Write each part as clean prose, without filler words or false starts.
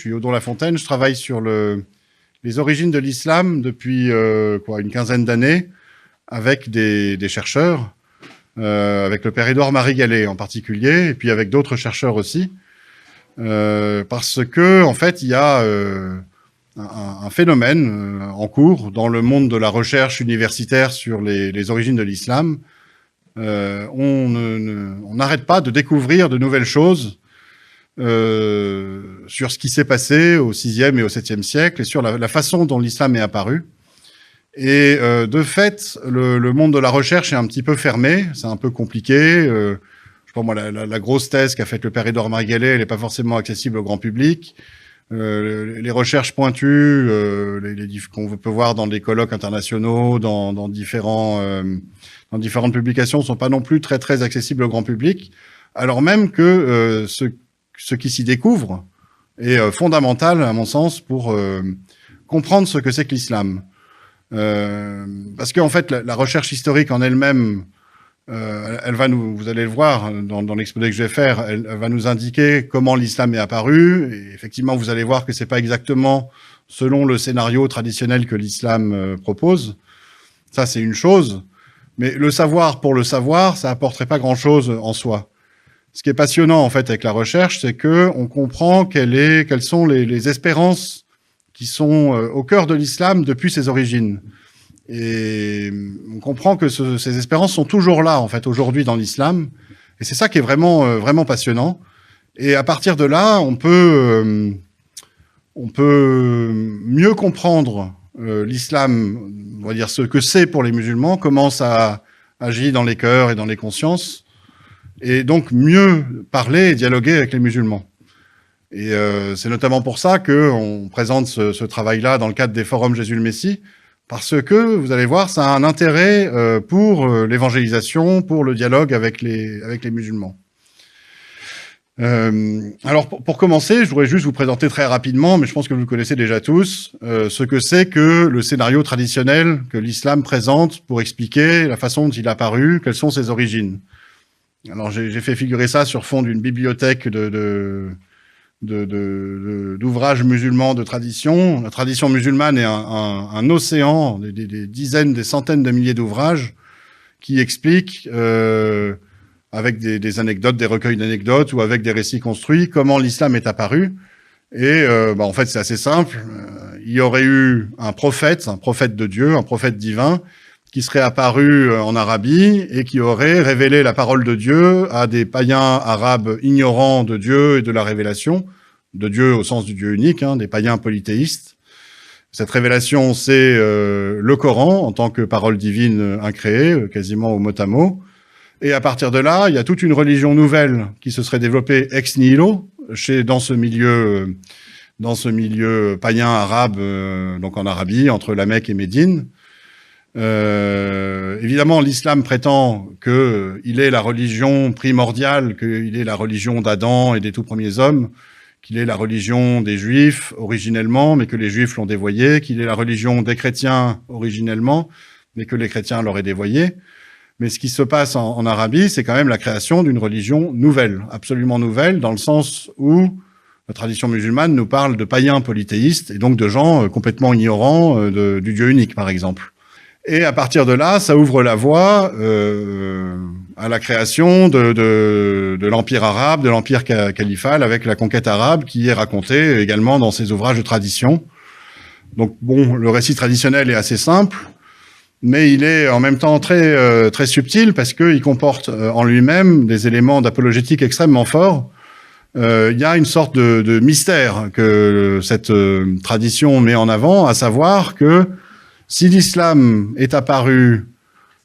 suis Odon Lafontaine, je travaille sur les origines de l'islam depuis une quinzaine d'années avec des chercheurs, avec le père Édouard-Marie Gallet en particulier, et puis avec d'autres chercheurs aussi, parce que en fait il y a un phénomène en cours dans le monde de la recherche universitaire sur les origines de l'islam. On n'arrête pas de découvrir de nouvelles choses sur ce qui s'est passé au VIe et au VIIe siècle et sur la façon dont l'islam est apparu. Et de fait, le monde de la recherche est un petit peu fermé, c'est un peu compliqué. Je sais pas moi, la grosse thèse qu'a faite le père Édouard-Marie Gallet, elle n'est pas forcément accessible au grand public. Les recherches pointues, qu'on peut voir dans des colloques internationaux, dans différentes publications, sont pas non plus très très accessibles au grand public, alors même que ce qui s'y découvre est fondamental, à mon sens, pour comprendre ce que c'est que l'islam. Parce qu'en fait, la recherche historique en elle-même, elle va vous allez le voir dans l'exposé que je vais faire, elle va nous indiquer comment l'islam est apparu. Et effectivement, vous allez voir que c'est pas exactement selon le scénario traditionnel que l'islam propose. Ça, c'est une chose. Mais le savoir pour le savoir, ça apporterait pas grand-chose en soi. Ce qui est passionnant, en fait, avec la recherche, c'est que on comprend quelles sont les espérances qui sont au cœur de l'islam depuis ses origines. Et on comprend que ces espérances sont toujours là, en fait, aujourd'hui dans l'islam. Et c'est ça qui est vraiment, vraiment passionnant. Et à partir de là, on peut mieux comprendre l'islam, on va dire ce que c'est pour les musulmans, comment ça agit dans les cœurs et dans les consciences, et donc mieux parler et dialoguer avec les musulmans. Et c'est notamment pour ça qu'on présente ce travail-là dans le cadre des forums Jésus le Messie, parce que, vous allez voir, ça a un intérêt pour l'évangélisation, pour le dialogue avec les musulmans. Alors, pour commencer, je voudrais juste vous présenter très rapidement, mais je pense que vous le connaissez déjà tous, ce que c'est que le scénario traditionnel que l'islam présente pour expliquer la façon dont il est apparu, quelles sont ses origines. Alors, j'ai fait figurer ça sur fond d'une bibliothèque d'ouvrages musulmans de tradition. La tradition musulmane est un océan, des dizaines, des centaines de milliers d'ouvrages qui expliquent, avec des anecdotes, des recueils d'anecdotes ou avec des récits construits, comment l'islam est apparu. Et en fait, c'est assez simple. Il y aurait eu un prophète de Dieu, un prophète divin, qui serait apparu en Arabie et qui aurait révélé la parole de Dieu à des païens arabes ignorants de Dieu et de la révélation, de Dieu au sens du Dieu unique, des païens polythéistes. Cette révélation, c'est le Coran en tant que parole divine incréée, quasiment au mot à mot. Et à partir de là, il y a toute une religion nouvelle qui se serait développée ex nihilo dans ce milieu païen arabe, donc en Arabie, entre la Mecque et Médine. Évidemment, l'islam prétend qu'il est la religion primordiale, qu'il est la religion d'Adam et des tout premiers hommes, qu'il est la religion des Juifs originellement, mais que les Juifs l'ont dévoyée, qu'il est la religion des chrétiens originellement, mais que les chrétiens l'auraient dévoyée. Mais ce qui se passe en Arabie, c'est quand même la création d'une religion nouvelle, absolument nouvelle, dans le sens où la tradition musulmane nous parle de païens polythéistes, et donc de gens complètement ignorants du Dieu unique, par exemple. Et à partir de là, ça ouvre la voie à la création de l'empire arabe, de l'empire califal, avec la conquête arabe, qui est racontée également dans ces ouvrages de tradition. Donc bon, le récit traditionnel est assez simple, mais il est en même temps très très subtil, parce qu'il comporte en lui-même des éléments d'apologétique extrêmement forts. Il y a une sorte de mystère que cette tradition met en avant, à savoir que si l'islam est apparu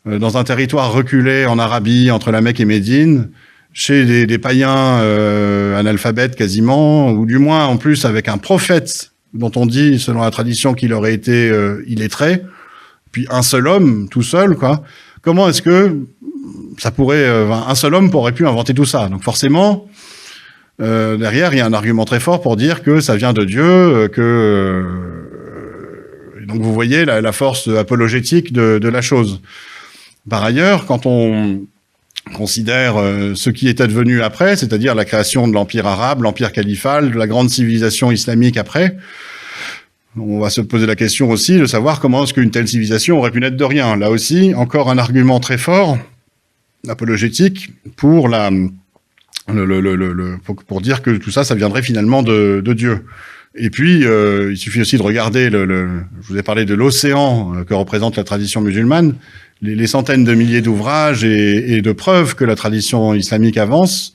dans un territoire reculé en Arabie, entre la Mecque et Médine, chez des païens analphabètes quasiment, ou du moins en plus avec un prophète dont on dit, selon la tradition, qu'il aurait été illettré, puis un seul homme, tout seul, quoi. Comment est-ce que ça pourrait, un seul homme aurait pu inventer tout ça? Donc forcément, derrière, il y a un argument très fort pour dire que ça vient de Dieu, donc vous voyez la force apologétique de la chose. Par ailleurs, quand on considère ce qui était devenu après, c'est-à-dire la création de l'empire arabe, l'empire califal, de la grande civilisation islamique après. On va se poser la question aussi de savoir comment est-ce qu'une telle civilisation aurait pu naître de rien. Là aussi, encore un argument très fort, apologétique, pour pour dire que tout ça, ça viendrait finalement de Dieu. Et puis, il suffit aussi de regarder je vous ai parlé de l'océan que représente la tradition musulmane, les centaines de milliers d'ouvrages et de preuves que la tradition islamique avance.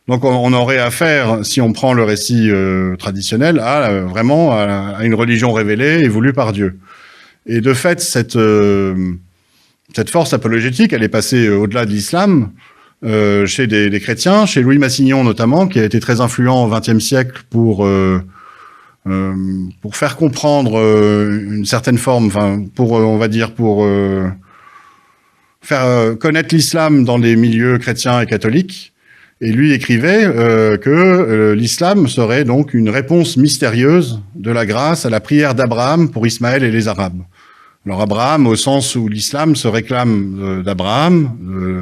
Donc on aurait affaire, si on prend le récit traditionnel, vraiment à une religion révélée et voulue par Dieu. Et de fait, cette force apologétique, elle est passée au-delà de l'islam, chez des chrétiens, chez Louis Massignon notamment, qui a été très influent au XXe siècle pour faire comprendre une certaine forme, enfin on va dire pour faire connaître l'islam dans les milieux chrétiens et catholiques. Et lui écrivait que l'islam serait donc une réponse mystérieuse de la grâce à la prière d'Abraham pour Ismaël et les Arabes. Alors Abraham, au sens où l'islam se réclame d'Abraham,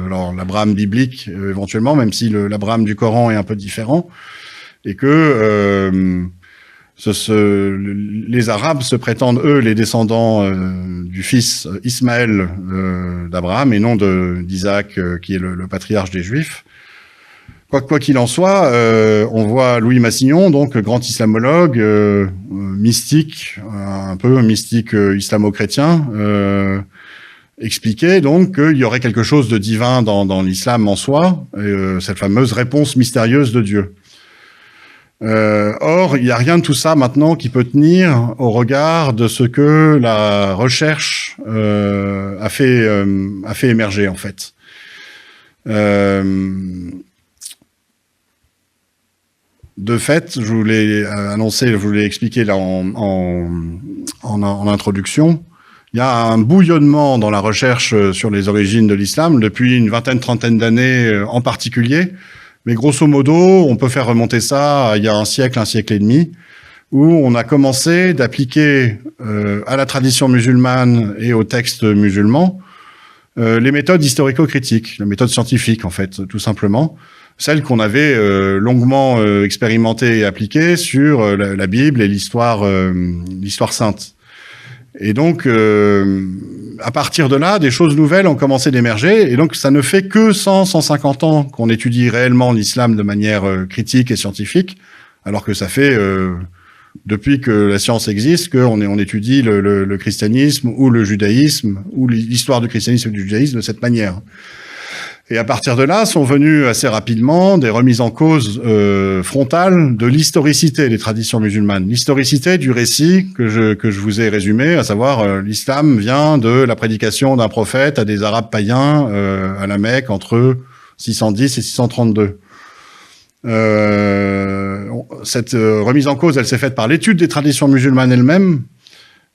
alors l'Abraham biblique éventuellement, même si l'Abraham du Coran est un peu différent, et que les Arabes se prétendent, eux, les descendants du fils Ismaël d'Abraham et non d'Isaac, qui est le patriarche des Juifs. Quoi qu'il en soit, on voit Louis Massignon, donc grand islamologue, mystique, un peu mystique islamo-chrétien, expliquer donc qu'il y aurait quelque chose de divin dans l'islam en soi, cette fameuse réponse mystérieuse de Dieu. Or, il n'y a rien de tout ça maintenant qui peut tenir au regard de ce que la recherche a fait émerger en fait. De fait, je vous l'ai annoncé, je vous l'ai expliqué là en introduction, il y a un bouillonnement dans la recherche sur les origines de l'islam depuis une trentaine d'années en particulier. Mais grosso modo, on peut faire remonter ça à il y a un siècle et demi, où on a commencé d'appliquer à la tradition musulmane et aux textes musulmans les méthodes historico-critiques, la méthode scientifique en fait, tout simplement, celle qu'on avait longuement expérimentée et appliquée sur la Bible et l'histoire sainte. Et donc, à partir de là, des choses nouvelles ont commencé d'émerger, et donc ça ne fait que 150 ans qu'on étudie réellement l'islam de manière critique et scientifique, alors que ça fait, depuis que la science existe, qu'on étudie le christianisme ou le judaïsme, ou l'histoire du christianisme et du judaïsme de cette manière. Et à partir de là, sont venues assez rapidement des remises en cause frontales de l'historicité des traditions musulmanes, l'historicité du récit que je vous ai résumé, à savoir l'islam vient de la prédication d'un prophète à des Arabes païens à la Mecque entre 610 et 632. Cette remise en cause, elle s'est faite par l'étude des traditions musulmanes elles-mêmes.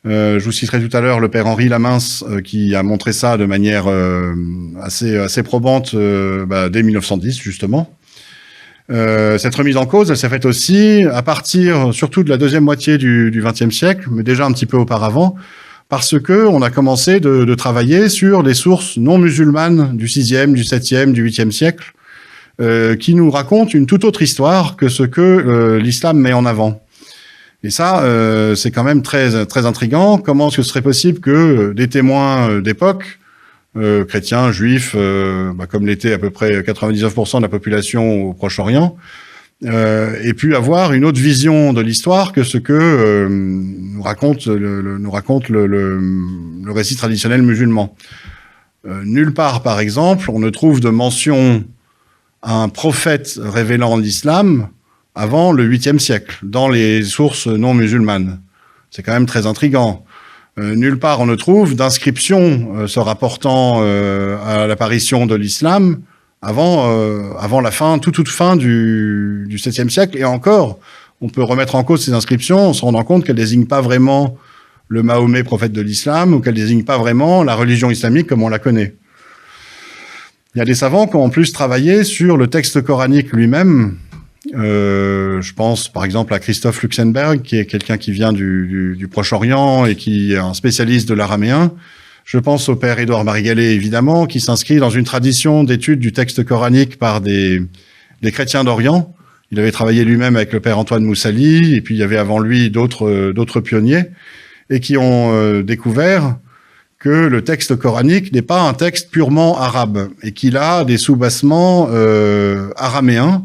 Je vous citerai tout à l'heure le père Henri Lamince qui a montré ça de manière assez probante dès 1910 justement. Cette remise en cause, elle s'est faite aussi à partir surtout de la deuxième moitié du XXe siècle, mais déjà un petit peu auparavant, parce que on a commencé de travailler sur les sources non musulmanes du VIe, du VIIe, du VIIIe siècle, qui nous racontent une toute autre histoire que ce que l'islam met en avant. Et ça, c'est quand même très très intriguant. Comment est-ce que ce serait possible que des témoins d'époque, chrétiens, juifs, comme l'était à peu près 99% de la population au Proche-Orient, aient pu avoir une autre vision de l'histoire que ce que nous raconte le récit traditionnel musulman. Nulle part, par exemple, on ne trouve de mention à un prophète révélant l'islam avant le 8e siècle, dans les sources non musulmanes. C'est quand même très intriguant. Nulle part on ne trouve d'inscription se rapportant à l'apparition de l'islam avant la fin, toute fin du 7e siècle. Et encore, on peut remettre en cause ces inscriptions en se rendant compte qu'elles désignent pas vraiment le Mahomet, prophète de l'islam, ou qu'elles désignent pas vraiment la religion islamique comme on la connaît. Il y a des savants qui ont en plus travaillé sur le texte coranique lui-même. Je pense par exemple à Christoph Luxenberg, qui est quelqu'un qui vient du Proche-Orient et qui est un spécialiste de l'araméen, Je pense au père Édouard Marie-Gallet, évidemment, qui s'inscrit dans une tradition d'étude du texte coranique par des chrétiens d'Orient. Il avait travaillé lui-même avec le père Antoine Moussali, et puis il y avait avant lui d'autres pionniers, et qui ont découvert que le texte coranique n'est pas un texte purement arabe, et qu'il a des sous-bassements araméens.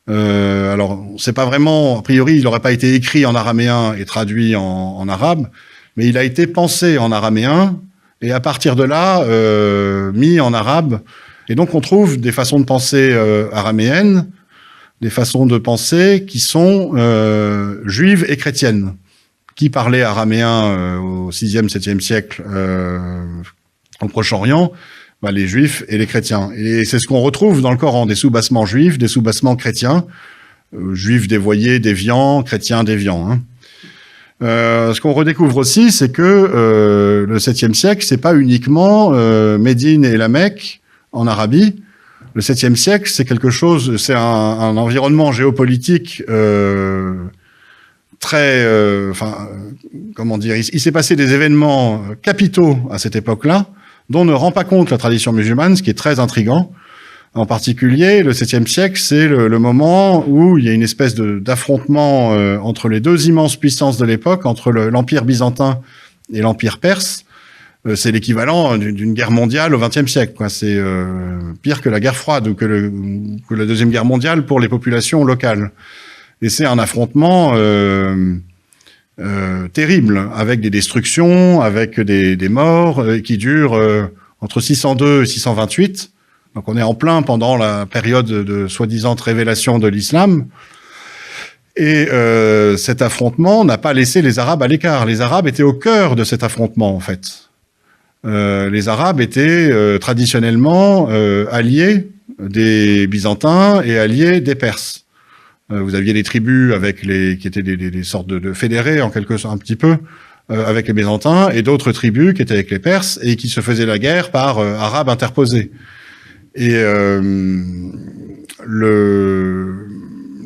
Alors, on sait pas vraiment, a priori, il n'aurait pas été écrit en araméen et traduit en arabe, mais il a été pensé en araméen, et à partir de là, mis en arabe. Et donc, on trouve des façons de penser araméennes, des façons de penser qui sont juives et chrétiennes. Qui parlaient araméen au 6e, 7e siècle au Proche-Orient? Les juifs et les chrétiens. Et c'est ce qu'on retrouve dans le Coran, des sous-bassements juifs, des sous-bassements chrétiens, juifs dévoyés, déviants, chrétiens déviants. Hein. Ce qu'on redécouvre aussi, c'est que le 7e siècle, c'est pas uniquement Médine et la Mecque en Arabie. Le 7e siècle, c'est quelque chose, c'est un environnement géopolitique très, comment dire, il s'est passé des événements capitaux à cette époque-là, dont ne rend pas compte la tradition musulmane, ce qui est très intriguant. En particulier, le 7e siècle, c'est le moment où il y a une espèce d'affrontement entre les deux immenses puissances de l'époque, entre l'Empire byzantin et l'Empire perse. C'est l'équivalent d'une guerre mondiale au XXe siècle, quoi. C'est pire que la guerre froide ou que la Deuxième Guerre mondiale pour les populations locales. Et c'est un affrontement terrible, avec des destructions, avec des morts, qui durent entre 602 et 628. Donc on est en plein pendant la période de soi-disant révélation de l'islam. Et cet affrontement n'a pas laissé les Arabes à l'écart. Les Arabes étaient au cœur de cet affrontement, en fait. Les Arabes étaient traditionnellement alliés des Byzantins et alliés des Perses. Vous aviez des tribus qui étaient des sortes de fédérés, en quelque sorte, un petit peu, avec les Byzantins, et d'autres tribus qui étaient avec les Perses et qui se faisaient la guerre par Arabes interposés. Et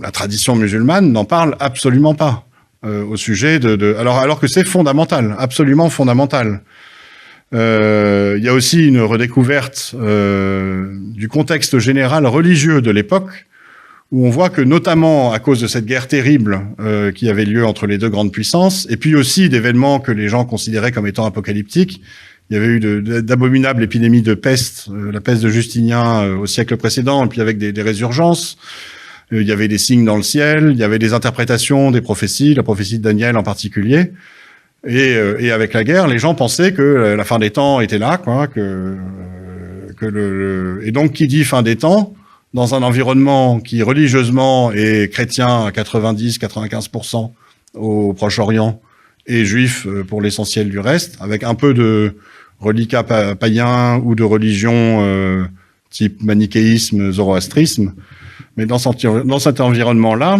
la tradition musulmane n'en parle absolument pas au sujet alors que c'est fondamental, absolument fondamental. Il y a aussi une redécouverte du contexte général religieux de l'époque, où on voit que, notamment à cause de cette guerre terrible qui avait lieu entre les deux grandes puissances, et puis aussi d'événements que les gens considéraient comme étant apocalyptiques, il y avait eu d'abominables épidémies de peste, la peste de Justinien au siècle précédent, et puis avec des résurgences. Il y avait des signes dans le ciel, il y avait des interprétations des prophéties, la prophétie de Daniel en particulier. Et avec la guerre, les gens pensaient que la fin des temps était là, quoi, et donc qui dit fin des temps, dans un environnement qui religieusement est chrétien à 90-95% au Proche-Orient et juif pour l'essentiel du reste, avec un peu de reliquats païens ou de religion type manichéisme, zoroastrisme. Mais dans cet environnement-là,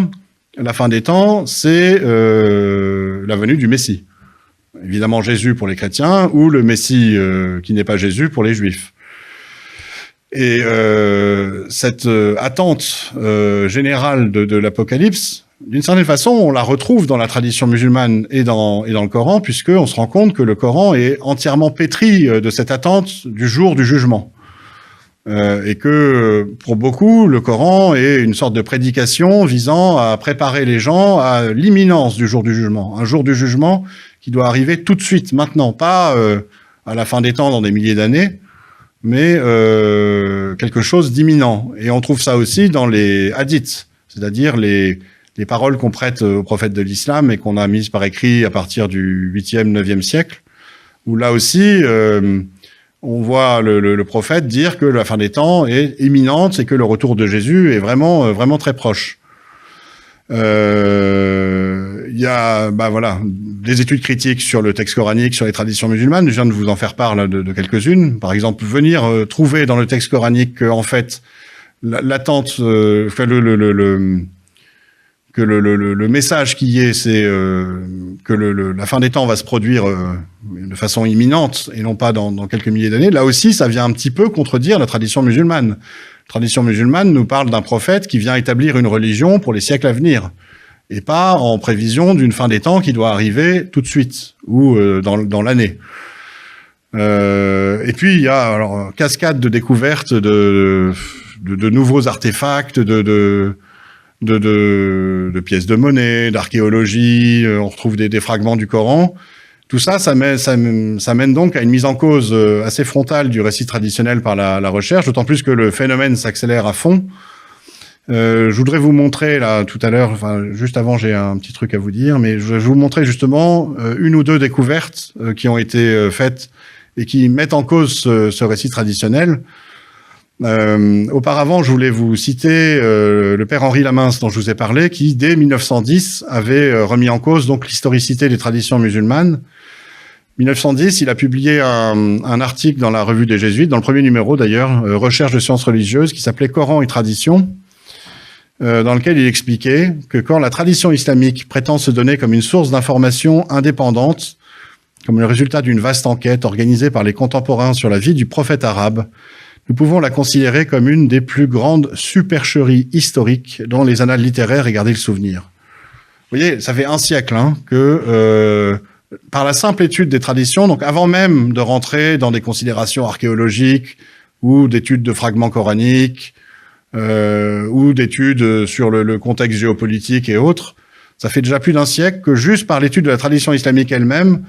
la fin des temps, c'est la venue du Messie. Évidemment Jésus pour les chrétiens, ou le Messie qui n'est pas Jésus pour les juifs. Et cette attente générale de l'Apocalypse, d'une certaine façon, on la retrouve dans la tradition musulmane et dans le Coran, puisqu'on se rend compte que le Coran est entièrement pétri de cette attente du jour du jugement. Et que, pour beaucoup, le Coran est une sorte de prédication visant à préparer les gens à l'imminence du jour du jugement. Un jour du jugement qui doit arriver tout de suite, maintenant, pas à la fin des temps dans des milliers d'années, mais quelque chose d'imminent. Et on trouve ça aussi dans les hadiths, c'est-à-dire les paroles qu'on prête aux prophètes de l'islam et qu'on a mises par écrit à partir du 8e, 9e siècle, où là aussi, on voit le prophète dire que la fin des temps est imminente et que le retour de Jésus est vraiment, vraiment très proche. Il y a, des études critiques sur le texte coranique, sur les traditions musulmanes. Je viens de vous en faire part là, de quelques-unes. Par exemple, venir trouver dans le texte coranique que, en fait, l'attente, que le message qui y est, c'est que la fin des temps va se produire de façon imminente et non pas dans quelques milliers d'années. Là aussi, ça vient un petit peu contredire la tradition musulmane. La tradition musulmane nous parle d'un prophète qui vient établir une religion pour les siècles à venir, et pas en prévision d'une fin des temps qui doit arriver tout de suite ou dans l'année. Et puis il y a alors cascade de découvertes de nouveaux artefacts, de pièces de monnaie, d'archéologie. On retrouve des fragments du Coran. Tout ça, ça mène donc à une mise en cause assez frontale du récit traditionnel par la recherche, d'autant plus que le phénomène s'accélère à fond. Je voudrais vous montrer là tout à l'heure, enfin juste avant, j'ai un petit truc à vous dire, mais je vais vous montrer justement une ou deux découvertes qui ont été faites et qui mettent en cause ce récit traditionnel. Auparavant, je voulais vous citer le père Henri Lamince dont je vous ai parlé, qui dès 1910 avait remis en cause donc l'historicité des traditions musulmanes. 1910, il a publié un article dans la revue des Jésuites, dans le premier numéro d'ailleurs, Recherche de sciences religieuses, qui s'appelait Coran et tradition, dans lequel il expliquait que quand la tradition islamique prétend se donner comme une source d'information indépendante, comme le résultat d'une vaste enquête organisée par les contemporains sur la vie du prophète arabe, nous pouvons la considérer comme une des plus grandes supercheries historiques dont les annales littéraires aient gardé le souvenir. Vous voyez, ça fait un siècle que, par la simple étude des traditions, donc avant même de rentrer dans des considérations archéologiques ou d'études de fragments coraniques ou d'études sur le contexte géopolitique et autres, ça fait déjà plus d'un siècle que juste par l'étude de la tradition islamique elle-même,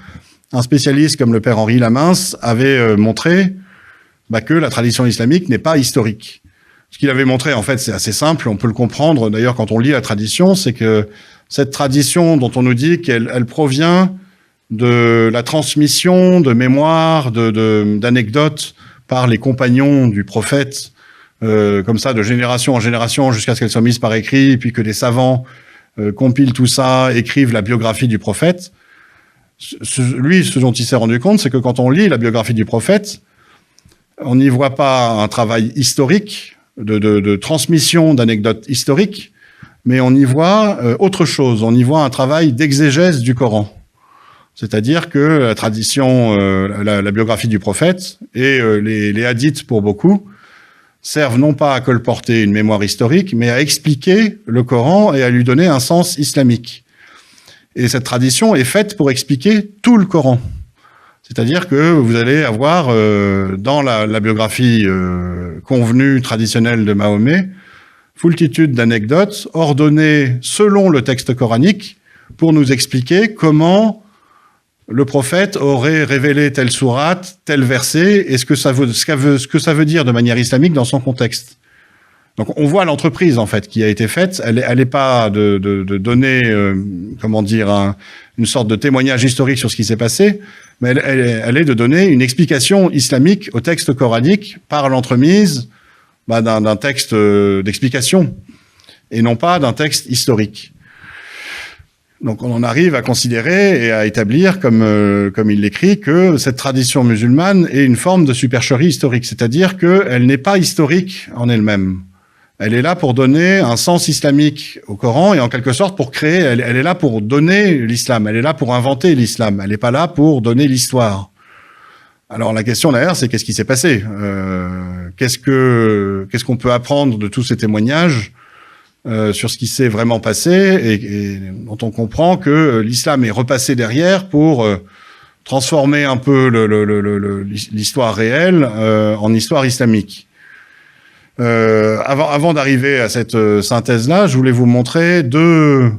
un spécialiste comme le père Henri Lamince avait montré que la tradition islamique n'est pas historique. Ce qu'il avait montré, en fait, c'est assez simple, on peut le comprendre d'ailleurs quand on lit la tradition, c'est que cette tradition dont on nous dit qu'elle provient de la transmission de mémoires, d'anecdotes par les compagnons du prophète, comme ça, de génération en génération, jusqu'à ce qu'elle soit mise par écrit, et puis que des savants compilent tout ça, écrivent la biographie du prophète. Lui, ce dont il s'est rendu compte, c'est que quand on lit la biographie du prophète, on n'y voit pas un travail historique, de transmission d'anecdotes historiques, mais on y voit autre chose. On y voit un travail d'exégèse du Coran. C'est-à-dire que la tradition, la biographie du prophète et les hadiths pour beaucoup servent non pas à colporter une mémoire historique, mais à expliquer le Coran et à lui donner un sens islamique. Et cette tradition est faite pour expliquer tout le Coran. C'est-à-dire que vous allez avoir dans la biographie convenue traditionnelle de Mahomet, foultitude d'anecdotes ordonnées selon le texte coranique pour nous expliquer comment le prophète aurait révélé telle sourate, tel verset, et ce que ça veut dire de manière islamique dans son contexte. Donc on voit l'entreprise en fait qui a été faite. Elle est pas de donner une sorte de témoignage historique sur ce qui s'est passé, mais elle est de donner une explication islamique au texte coranique par l'entremise d'un texte d'explication et non pas d'un texte historique. Donc on en arrive à considérer et à établir, comme il l'écrit, que cette tradition musulmane est une forme de supercherie historique, c'est-à-dire qu'elle n'est pas historique en elle-même. Elle est là pour donner un sens islamique au Coran et en quelque sorte pour créer, elle est là pour donner l'islam, elle est là pour inventer l'islam, elle n'est pas là pour donner l'histoire. Alors la question derrière, c'est qu'est-ce qui s'est passé ? Qu'est-ce qu'on peut apprendre de tous ces témoignages sur ce qui s'est vraiment passé et dont on comprend que l'islam est repassé derrière pour transformer un peu l'histoire réelle en histoire islamique. Avant d'arriver à cette synthèse-là, je voulais vous montrer deux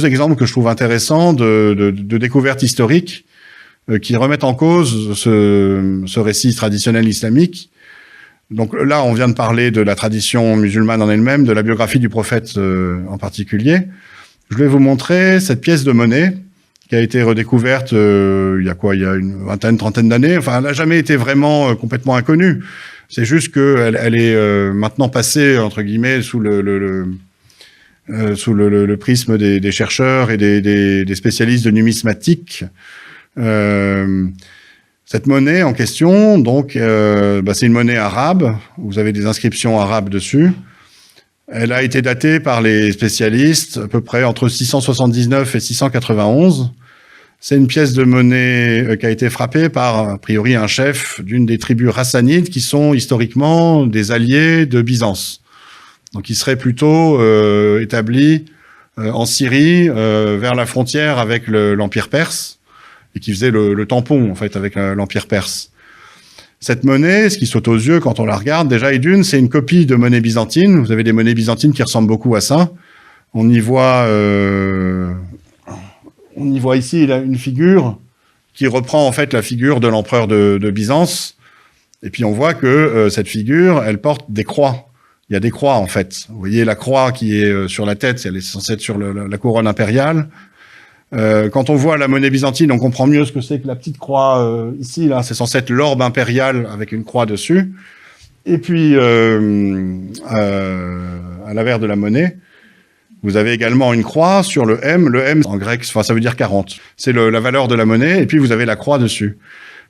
exemples que je trouve intéressants de découvertes historiques qui remettent en cause ce récit traditionnel islamique. Donc là, on vient de parler de la tradition musulmane en elle-même, de la biographie du prophète en particulier. Je vais vous montrer cette pièce de monnaie qui a été redécouverte il y a une trentaine d'années. Enfin, elle n'a jamais été vraiment complètement inconnue. C'est juste qu'elle est maintenant passée, entre guillemets, sous le prisme des chercheurs et des spécialistes de numismatique. Cette monnaie en question, donc, c'est une monnaie arabe. Vous avez des inscriptions arabes dessus. Elle a été datée par les spécialistes à peu près entre 679 et 691. C'est une pièce de monnaie qui a été frappée par, a priori, un chef d'une des tribus hassanides qui sont historiquement des alliés de Byzance. Donc, il serait plutôt établi en Syrie, vers la frontière avec l'Empire perse. et qui faisait le tampon, en fait, avec l'Empire perse. Cette monnaie, ce qui saute aux yeux quand on la regarde, déjà, et d'une, c'est une copie de monnaie byzantine. Vous avez des monnaies byzantines qui ressemblent beaucoup à ça. On y voit ici là, une figure qui reprend en fait la figure de l'empereur de Byzance. Et puis on voit que cette figure, elle porte des croix. Il y a des croix en fait. Vous voyez la croix qui est sur la tête, elle est censée être sur la couronne impériale. Quand on voit la monnaie byzantine, on comprend mieux ce que c'est que la petite croix ici. Là, c'est censé être l'orbe impérial avec une croix dessus. Et puis à l'avers de la monnaie, vous avez également une croix sur le M. Le M en grec, enfin ça veut dire 40. C'est la valeur de la monnaie. Et puis vous avez la croix dessus.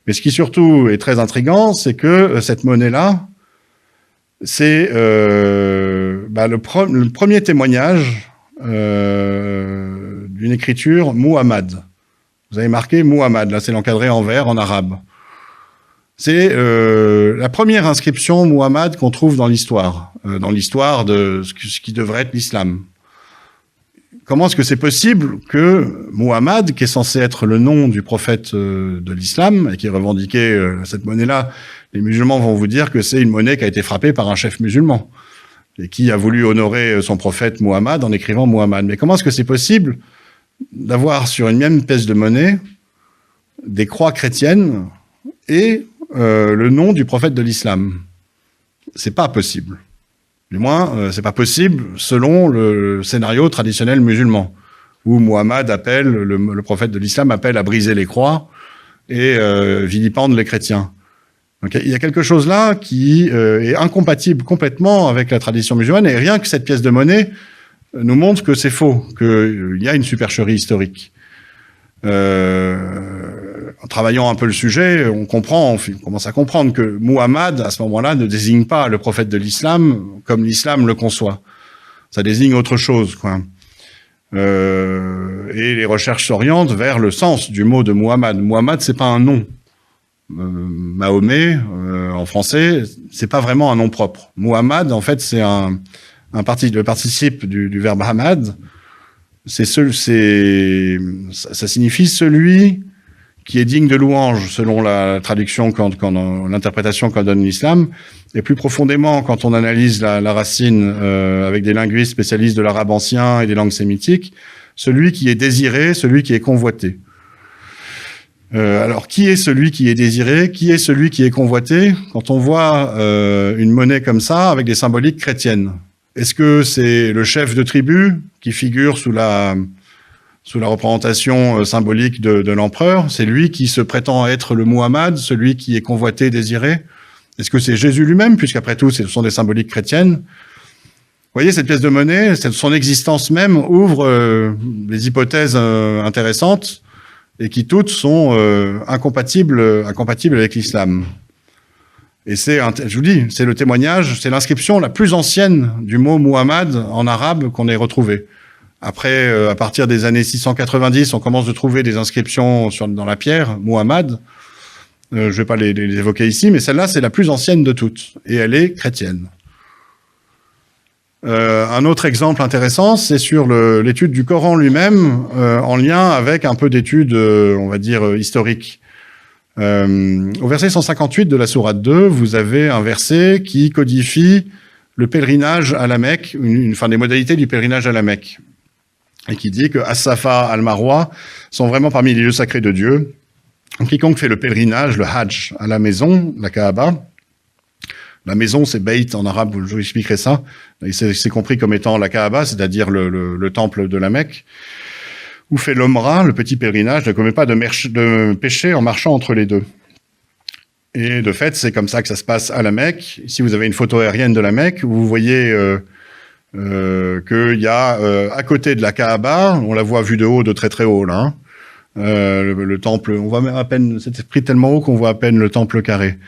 Mais ce qui surtout est très intriguant, c'est que cette monnaie-là, c'est le premier témoignage d'une écriture Muhammad. Vous avez marqué Muhammad, là c'est l'encadré en vert en arabe. C'est la première inscription Muhammad qu'on trouve dans l'histoire de ce qui devrait être l'islam. Comment est-ce que c'est possible que Muhammad, qui est censé être le nom du prophète de l'islam, et qui est revendiqué cette monnaie-là, les musulmans vont vous dire que c'est une monnaie qui a été frappée par un chef musulman, et qui a voulu honorer son prophète Muhammad en écrivant Muhammad. Mais comment est-ce que c'est possible d'avoir sur une même pièce de monnaie des croix chrétiennes et le nom du prophète de l'islam? C'est pas possible. Du moins, c'est pas possible selon le scénario traditionnel musulman, où Muhammad appelle, le prophète de l'islam appelle à briser les croix et vilipende les chrétiens. Donc il y a quelque chose là qui est incompatible complètement avec la tradition musulmane, et rien que cette pièce de monnaie nous montre que c'est faux, qu'il y a une supercherie historique. En travaillant un peu le sujet, on commence à comprendre que Muhammad, à ce moment-là, ne désigne pas le prophète de l'islam comme l'islam le conçoit. Ça désigne autre chose, quoi. Et les recherches s'orientent vers le sens du mot de Muhammad. Muhammad, c'est pas un nom. Mahomet, en français, c'est pas vraiment un nom propre. Muhammad, en fait, c'est le participe du verbe hamad. Ça signifie celui qui est digne de louange, selon la traduction, l'interprétation qu'en donne l'islam. Et plus profondément, quand on analyse la racine avec des linguistes spécialistes de l'arabe ancien et des langues sémitiques, celui qui est désiré, celui qui est convoité. Alors, qui est celui qui est désiré? Qui est celui qui est convoité? Quand on voit une monnaie comme ça, avec des symboliques chrétiennes, est-ce que c'est le chef de tribu qui figure sous la représentation symbolique de l'empereur? C'est lui qui se prétend être le Muhammad, celui qui est convoité, désiré? Est-ce que c'est Jésus lui-même, puisqu'après tout, ce sont des symboliques chrétiennes? Vous voyez, cette pièce de monnaie, son existence même ouvre des hypothèses intéressantes, et qui toutes sont incompatibles avec l'islam. Et je vous dis, c'est le témoignage, c'est l'inscription la plus ancienne du mot Muhammad en arabe qu'on ait retrouvé. Après, à partir des années 690, on commence de trouver des inscriptions dans la pierre, Muhammad. Je vais pas les évoquer ici, mais celle-là, c'est la plus ancienne de toutes. Et elle est chrétienne. Un autre exemple intéressant, c'est sur l'étude du Coran lui-même, en lien avec un peu d'études, on va dire, historiques. Au verset 158 de la sourate 2, vous avez un verset qui codifie le pèlerinage à la Mecque, des modalités du pèlerinage à la Mecque, et qui dit que As-Safa al-Marwa sont vraiment parmi les lieux sacrés de Dieu. Quiconque fait le pèlerinage, le Hajj, à la maison, la Kaaba, la maison c'est Beit en arabe, je vous expliquerai ça, c'est compris comme étant la Kaaba, c'est-à-dire le temple de la Mecque, ou fait l'Omra, le petit pèlerinage, ne commet pas de péché en marchant entre les deux. Et de fait, c'est comme ça que ça se passe à la Mecque. Ici, vous avez une photo aérienne de la Mecque, où vous voyez qu'il y a à côté de la Kaaba, on la voit vue de haut, de très très haut, là, le temple, on voit même à peine, c'est pris tellement haut qu'on voit à peine le temple carré.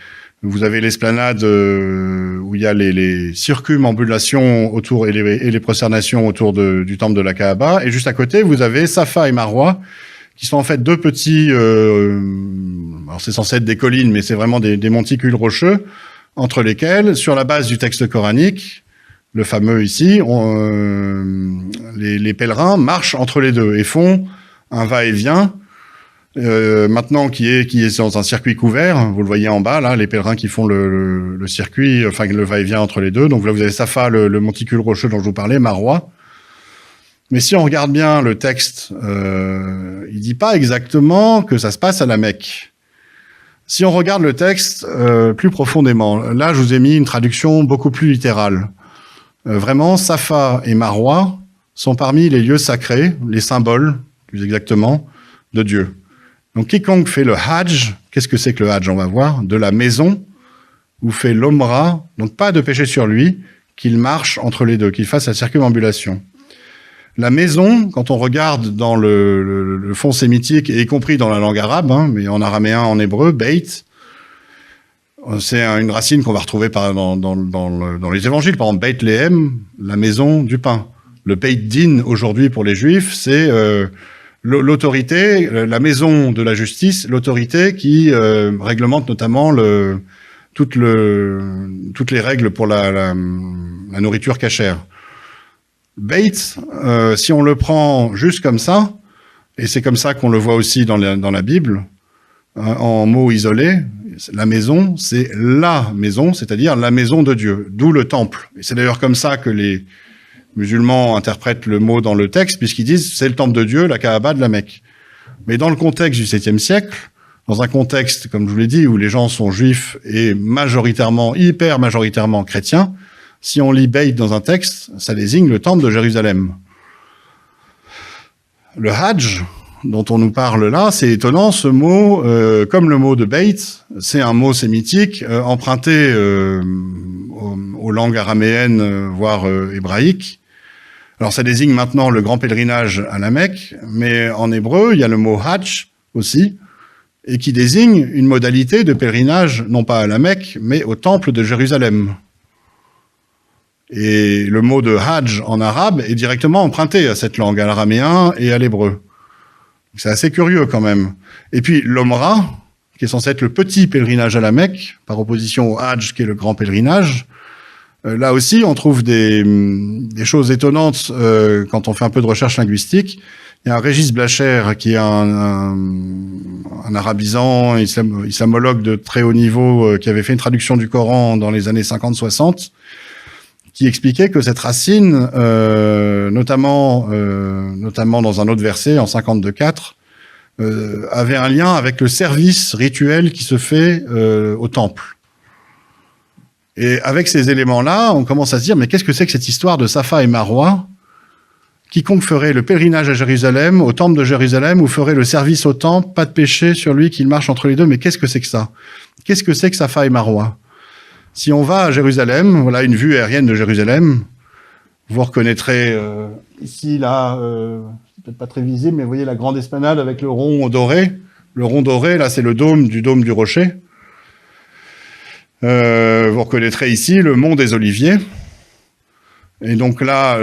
Vous avez l'esplanade où il y a les circumambulations autour et les prosternations autour du temple de la Kaaba. Et juste à côté, vous avez Safa et Marwa, qui sont en fait deux petits... alors c'est censé être des collines, mais c'est vraiment des monticules rocheux, entre lesquels, sur la base du texte coranique, le fameux ici, les pèlerins marchent entre les deux et font un va-et-vient maintenant qui est dans un circuit couvert. Vous le voyez en bas, là, les pèlerins qui font le circuit, enfin le va-et-vient entre les deux. Donc là, vous avez Safa, le monticule rocheux dont je vous parlais, Marwa. Mais si on regarde bien le texte, il dit pas exactement que ça se passe à la Mecque. Si on regarde le texte plus profondément, là, je vous ai mis une traduction beaucoup plus littérale. Vraiment, Safa et Marwa sont parmi les lieux sacrés, les symboles, plus exactement, de Dieu. Donc, quiconque fait le Hajj, qu'est-ce que c'est que le Hajj? On va voir. De la maison, ou fait l'Omra, donc pas de péché sur lui, qu'il marche entre les deux, qu'il fasse la circumambulation. La maison, quand on regarde dans le fond sémitique, et y compris dans la langue arabe, hein, mais en araméen, en hébreu, Beit, c'est une racine qu'on va retrouver dans les évangiles. Par exemple, Beit Lehem, la maison du pain. Le Beit Din, aujourd'hui, pour les Juifs, c'est l'autorité, la maison de la justice, l'autorité qui réglemente notamment toutes les règles pour la nourriture cachère. Beit, si on le prend juste comme ça, et c'est comme ça qu'on le voit aussi dans la Bible, en mots isolés, la maison, c'est la maison, c'est-à-dire la maison de Dieu, d'où le temple. Et c'est d'ailleurs comme ça que les musulmans interprètent le mot dans le texte, puisqu'ils disent c'est le temple de Dieu, la Kaaba de la Mecque. Mais dans le contexte du 7e siècle, dans un contexte, comme je vous l'ai dit, où les gens sont juifs et hyper majoritairement chrétiens, si on lit Beit dans un texte, ça désigne le temple de Jérusalem. Le Hajj, dont on nous parle là, c'est étonnant, ce mot, comme le mot de Beit, c'est un mot sémitique emprunté aux langues araméennes, voire hébraïques. Alors ça désigne maintenant le grand pèlerinage à la Mecque, mais en hébreu, il y a le mot Hajj aussi, et qui désigne une modalité de pèlerinage, non pas à la Mecque, mais au temple de Jérusalem. Et le mot de Hajj en arabe est directement emprunté à cette langue, à l'araméen et à l'hébreu. C'est assez curieux quand même. Et puis l'Omra, qui est censé être le petit pèlerinage à la Mecque, par opposition au Hajj, qui est le grand pèlerinage, là aussi on trouve des choses étonnantes quand on fait un peu de recherche linguistique. Il y a un Régis Blacher, qui est un arabisant, islamologue de très haut niveau, qui avait fait une traduction du Coran dans les années 50-60, qui expliquait que cette racine, notamment dans un autre verset, en 52.4, avait un lien avec le service rituel qui se fait au temple. Et avec ces éléments-là, on commence à se dire, mais qu'est-ce que c'est que cette histoire de Safa et Marwa? Quiconque ferait le pèlerinage à Jérusalem, au temple de Jérusalem, ou ferait le service au temple, pas de péché sur lui qu'il marche entre les deux, mais qu'est-ce que c'est que ça? Qu'est-ce que c'est que Safa et Marwa? Si on va à Jérusalem, voilà une vue aérienne de Jérusalem, vous reconnaîtrez ici, là, c'est peut-être pas très visible, mais vous voyez la grande esplanade avec le rond doré. Le rond doré, là, c'est le dôme du rocher. Vous reconnaîtrez ici le mont des Oliviers. Et donc là,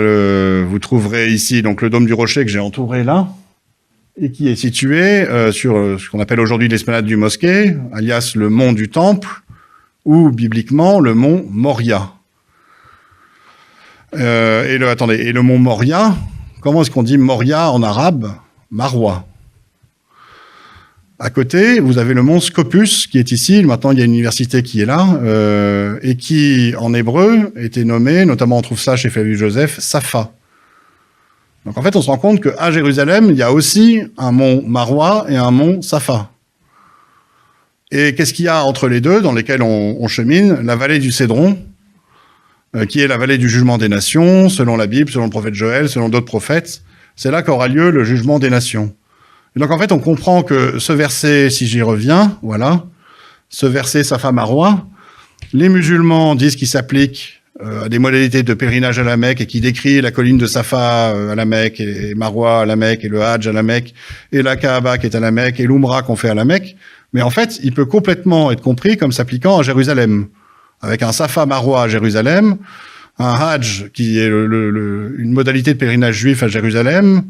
vous trouverez ici donc le dôme du rocher que j'ai entouré là, et qui est situé sur ce qu'on appelle aujourd'hui l'esplanade du mosquée, alias le mont du temple, ou bibliquement le mont Moria. Et le mont Moria, comment est-ce qu'on dit Moria en arabe? Marwa. À côté, vous avez le mont Scopus qui est ici. Maintenant, il y a une université qui est là et qui, en hébreu, était nommé, notamment on trouve ça chez Flavius Joseph, Safa. Donc en fait, on se rend compte qu'à Jérusalem, il y a aussi un mont Marwa et un mont Safa. Et qu'est-ce qu'il y a entre les deux, dans lesquels on chemine? La vallée du Cédron, qui est la vallée du jugement des nations, selon la Bible, selon le prophète Joël, selon d'autres prophètes. C'est là qu'aura lieu le jugement des nations. Et donc en fait, on comprend que ce verset, si j'y reviens, voilà, ce verset Safa Marwa, les musulmans disent qu'il s'applique à des modalités de pèlerinage à la Mecque et qui décrit la colline de Safa à la Mecque et Marwa à la Mecque et le Hajj à la Mecque et la Kaaba qui est à la Mecque et l'Umra qu'on fait à la Mecque. Mais en fait, il peut complètement être compris comme s'appliquant à Jérusalem, avec un Safa Marwa à Jérusalem, un Hajj qui est une modalité de pèlerinage juif à Jérusalem,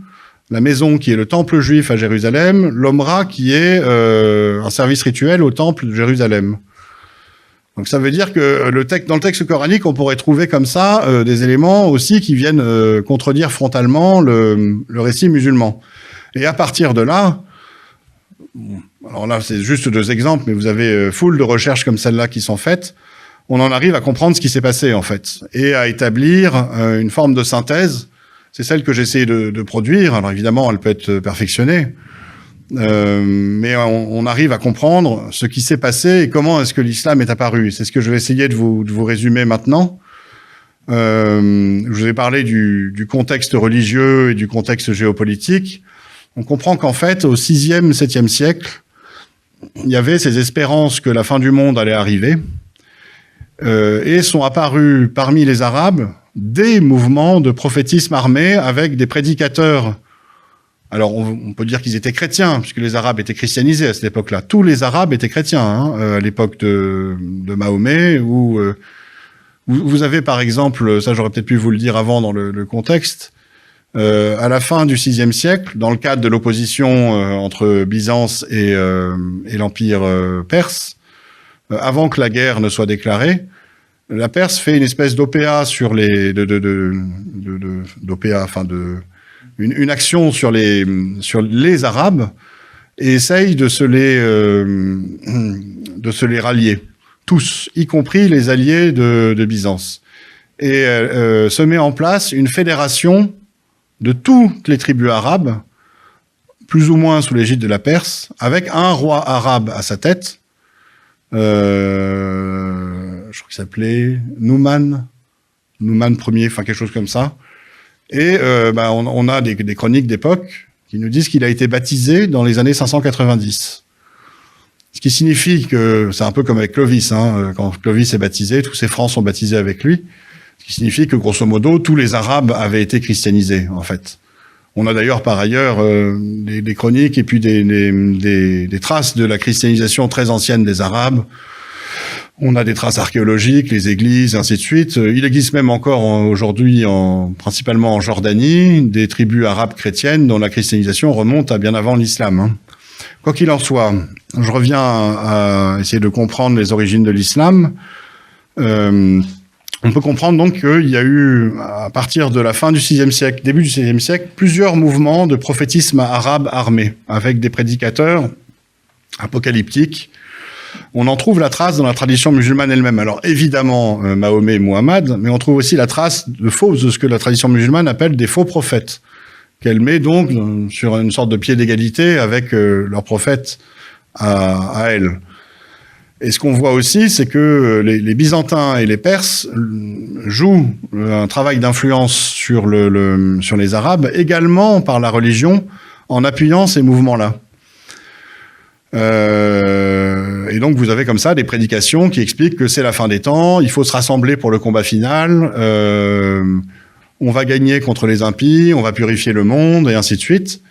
la maison qui est le temple juif à Jérusalem, l'Omra qui est un service rituel au temple de Jérusalem. Donc ça veut dire que dans le texte coranique, on pourrait trouver comme ça des éléments aussi qui viennent contredire frontalement le récit musulman. Et à partir de là, alors là, c'est juste 2 exemples, mais vous avez foule de recherches comme celle-là qui sont faites. On en arrive à comprendre ce qui s'est passé, en fait, et à établir une forme de synthèse. C'est celle que j'ai essayé de produire. Alors évidemment, elle peut être perfectionnée, mais on arrive à comprendre ce qui s'est passé et comment est-ce que l'islam est apparu. C'est ce que je vais essayer de vous résumer maintenant. Je vous ai parlé du contexte religieux et du contexte géopolitique. On comprend qu'en fait, au 6e, 7e siècle, il y avait ces espérances que la fin du monde allait arriver, et sont apparus parmi les Arabes des mouvements de prophétisme armé avec des prédicateurs. Alors, on peut dire qu'ils étaient chrétiens, puisque les Arabes étaient christianisés à cette époque-là. Tous les Arabes étaient chrétiens, à l'époque de Mahomet, où vous avez, par exemple, ça j'aurais peut-être pu vous le dire avant dans le contexte, à la fin du VIe siècle, dans le cadre de l'opposition entre Byzance et l'Empire perse, avant que la guerre ne soit déclarée, la Perse fait une espèce d'OPA sur les une action sur les Arabes et essaye de se les rallier tous, y compris les alliés de Byzance, et se met en place une fédération de toutes les tribus arabes, plus ou moins sous l'égide de la Perse, avec un roi arabe à sa tête. Je crois qu'il s'appelait Nouman Ier, enfin quelque chose comme ça. Et on a des chroniques d'époque qui nous disent qu'il a été baptisé dans les années 590. Ce qui signifie que, c'est un peu comme avec Clovis, quand Clovis est baptisé, tous ses francs sont baptisés avec lui. Ce qui signifie que, grosso modo, tous les Arabes avaient été christianisés, en fait. On a d'ailleurs, par ailleurs, des chroniques et puis des traces de la christianisation très ancienne des Arabes. On a des traces archéologiques, les églises, ainsi de suite. Il existe même encore aujourd'hui, principalement en Jordanie, des tribus arabes chrétiennes dont la christianisation remonte à bien avant l'islam. Quoi qu'il en soit, je reviens à essayer de comprendre les origines de l'islam. On peut comprendre donc qu'il y a eu, à partir de la fin du VIe siècle, début du VIe siècle, plusieurs mouvements de prophétisme arabe armé, avec des prédicateurs apocalyptiques. On en trouve la trace dans la tradition musulmane elle-même. Alors évidemment, Mahomet et Muhammad, mais on trouve aussi la trace de ce que la tradition musulmane appelle des faux prophètes, qu'elle met donc sur une sorte de pied d'égalité avec leurs prophètes à elle. Et ce qu'on voit aussi, c'est que les Byzantins et les Perses jouent un travail d'influence sur les Arabes, également par la religion, en appuyant ces mouvements-là. Et donc vous avez comme ça des prédications qui expliquent que c'est la fin des temps, il faut se rassembler pour le combat final, on va gagner contre les impies, on va purifier le monde, et ainsi de suite.